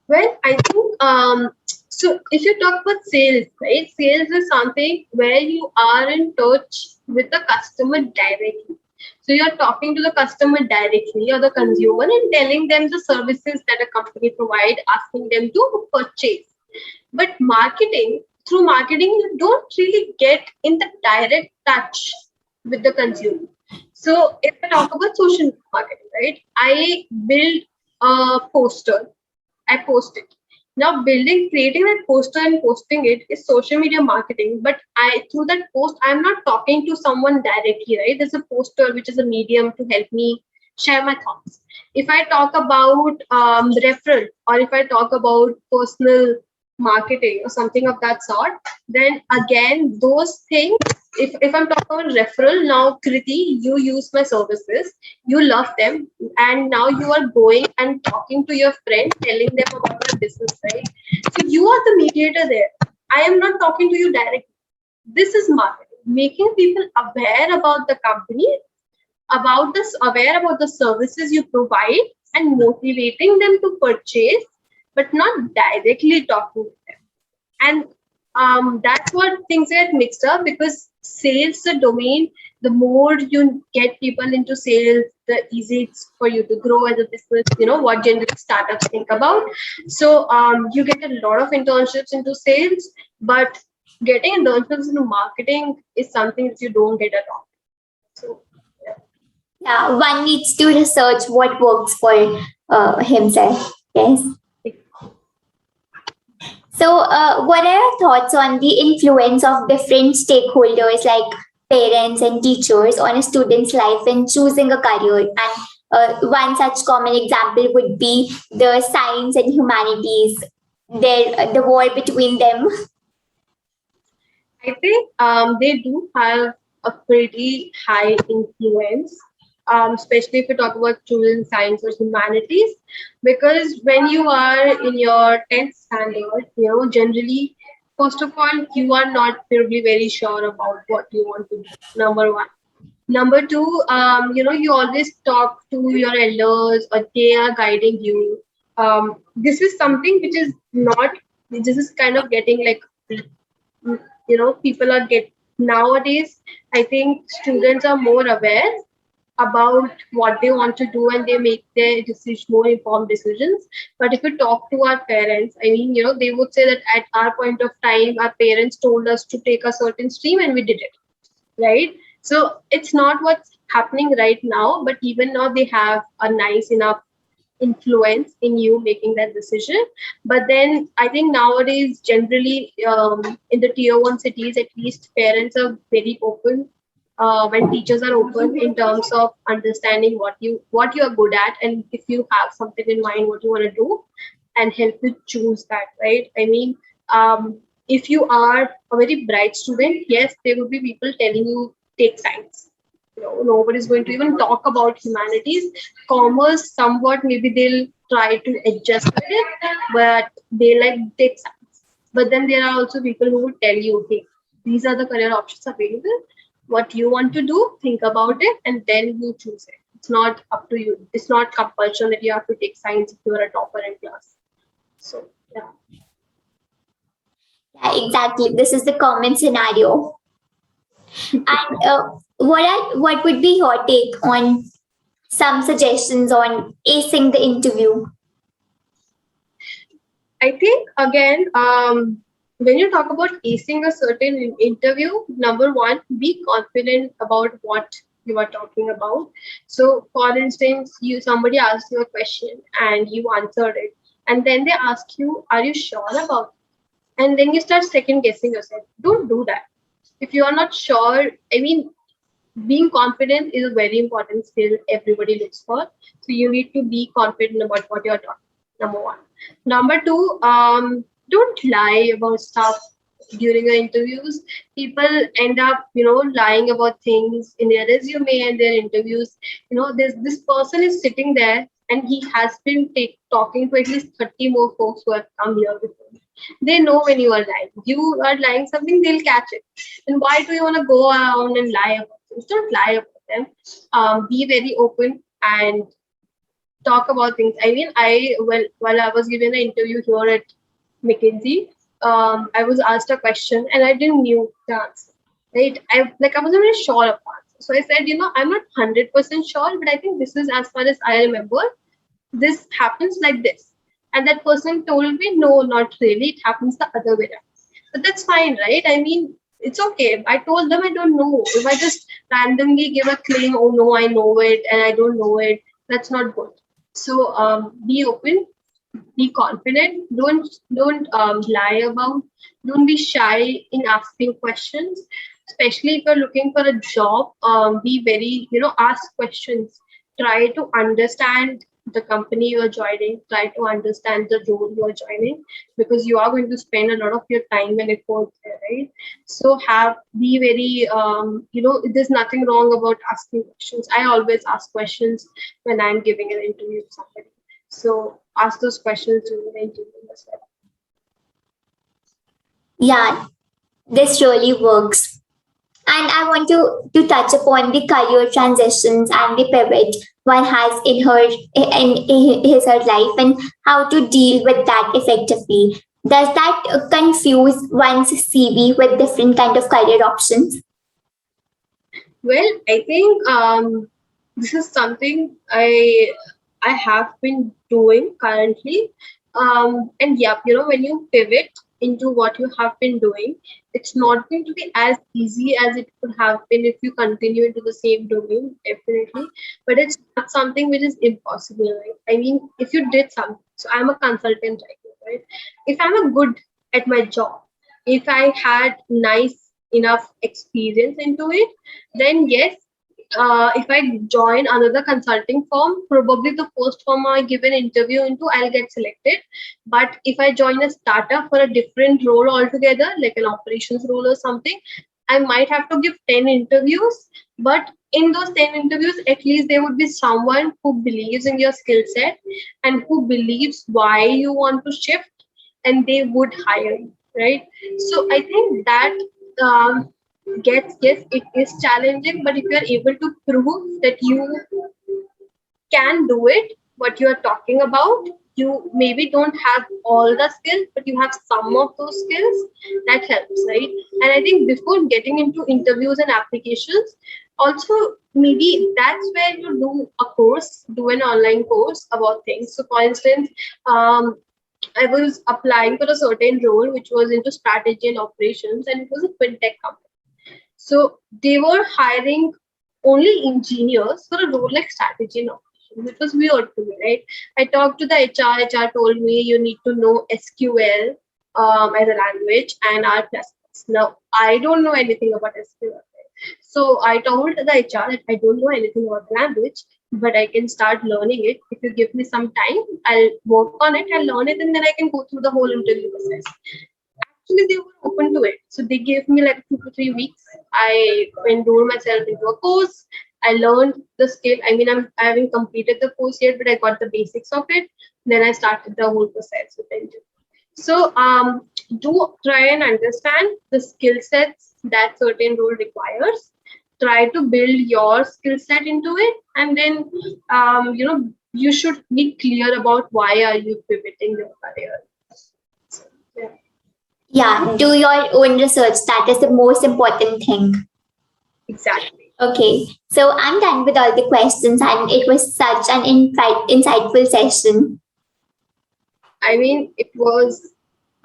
Well, I think so if you talk about sales, right? Sales is something where you are in touch with the customer directly. So you're talking to the customer directly or the consumer and telling them the services that a company provide, asking them to purchase. But marketing through marketing, you don't really get in the direct touch with the consumer. So if I talk about social marketing, right? I build a poster, I post it. Now creating that poster and posting it is social media marketing. But through that post, I'm not talking to someone directly, right? There's a poster which is a medium to help me share my thoughts. If I talk about referral, or if I talk about personal marketing or something of that sort, then again, those things, if I'm talking about referral, now Kriti, you use my services, you love them, and now you are going and talking to your friend, telling them about your business, right? So you are the mediator there. I am not talking to you directly. This is marketing, making people aware about the company, aware about the services you provide, and motivating them to purchase, but not directly talking to them. And that's what things get mixed up, because sales the domain. The more you get people into sales, the easier it's for you to grow as a business. You know what generally startups think about. So you get a lot of internships into sales, but getting internships into marketing is something that you don't get at all. So yeah. Yeah, one needs to research what works for himself. Yes. So, what are your thoughts on the influence of different stakeholders like parents and teachers on a student's life in choosing a career? And one such common example would be the science and humanities, the war between them. I think they do have a pretty high influence, especially if you talk about children science or humanities, because when you are in your 10th standard, generally, first of all, you are not probably very sure about what you want to do, number one. Number two, you always talk to your elders, or they are guiding you. This is something which is not, this is kind of getting like, people are nowadays, I think students are more aware about what they want to do, and they make their more informed decisions. But if you talk to our parents, I mean, they would say that at our point of time, our parents told us to take a certain stream and we did it, right? So it's not what's happening right now, but even now they have a nice enough influence in you making that decision. But then I think nowadays, generally, in the tier one cities, at least, parents are very open, when teachers are open in terms of understanding what you are good at, and if you have something in mind what you want to do, and help you choose that, right? I mean, if you are a very bright student, yes, there will be people telling you take science. Nobody's going to even talk about humanities. Commerce, somewhat, maybe they'll try to adjust with it, but they like take science. But then there are also people who will tell you, hey, these are the career options available. What you want to do, think about it, and then you choose it. It's not up to you. It's not compulsion that you have to take science if you are a topper in class. So, yeah. Yeah, exactly. This is the common scenario. And what would be your take on some suggestions on acing the interview? I think, again, when you talk about acing a certain interview, number one, be confident about what you are talking about. So, for instance, somebody asked you a question and you answered it, and then they ask you, "Are you sure about it?" And then you start second guessing yourself. Don't do that. If you are not sure, I mean, being confident is a very important skill everybody looks for. So you need to be confident about what you're talking. Number one. Number two, don't lie about stuff during your interviews. People end up, lying about things in their resume and their interviews. This person is sitting there and he has been talking to at least 30 more folks who have come here before. They know when you are lying. You are lying something, they'll catch it. And why do you want to go around and lie about things? Don't lie about them. Be very open and talk about things. I mean, while I was given an interview here at McKinsey, I was asked a question and I didn't knew the answer. Right? I wasn't very sure of the answer. So I said, I'm not 100% sure, but I think this is as far as I remember. This happens like this. And that person told me, no, not really. It happens the other way around. But that's fine, right? I mean, it's okay. I told them I don't know. If I just randomly give a claim, oh no, I know it and I don't know it, that's not good. So be open, be confident. Don't lie about. Don't be shy in asking questions, especially if you're looking for a job. Be very, ask questions. Try to understand the company you are joining. Try to understand the role you are joining, because you are going to spend a lot of your time and effort there, right? So be very, there's nothing wrong about asking questions. I always ask questions when I'm giving an interview to somebody. So ask those questions during the interview as well. Yeah, this really works. And I want to touch upon the career transitions and the pivot one has in his her life, and how to deal with that effectively. Does that confuse one's CV with different kind of career options? Well, I think this is something I have been doing currently. And yeah, when you pivot into what you have been doing, it's not going to be as easy as it could have been if you continue into the same domain, definitely. But it's not something which is impossible, right? I mean, if you did something, so I'm a consultant right now, right? If I'm a good at my job, if I had nice enough experience into it, then yes, if I join another consulting firm, probably the first firm I give an interview into, I'll get selected. But if I join a startup for a different role altogether, like an operations role or something, I might have to give 10 interviews. But in those 10 interviews, at least there would be someone who believes in your skill set and who believes why you want to shift, and they would hire you, right? So I think that um, yes, it is challenging, but if you are able to prove that you can do it, what you are talking about, you maybe don't have all the skills, but you have some of those skills, that helps, right? And I think before getting into interviews and applications, also maybe that's where you do an online course about things. So for instance, I was applying for a certain role which was into strategy and operations, and it was a fintech company. So they were hiring only engineers for a role like strategy and operations. It was weird to me, right? I talked to the HR. HR told me you need to know SQL as a language and R++. Now, I don't know anything about SQL. So I told the HR that I don't know anything about the language, but I can start learning it. If you give me some time, I'll work on it, I'll learn it, and then I can go through the whole interview process. Actually, they were open to it. So they gave me like 2 to 3 weeks. I enrolled myself into a course. I learned the skill. I mean, I haven't completed the course yet, but I got the basics of it. Then I started the whole process with Engine. So do try and understand the skill sets that certain role requires. Try to build your skill set into it, and then you should be clear about why are you pivoting your career. So, yeah. Yeah, do your own research. That is the most important thing. Exactly. Okay, so I'm done with all the questions, and it was such an insightful session. I mean, it was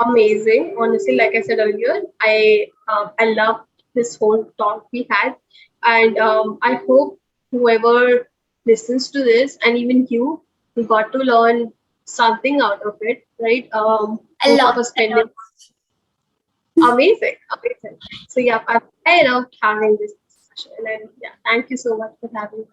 amazing. Honestly, like I said earlier, I loved this whole talk we had, and I hope whoever listens to this, and even you got to learn something out of it, right? A Both of lot, us a spending lot. amazing, amazing. So yeah, I loved having this discussion, and yeah, thank you so much for having me.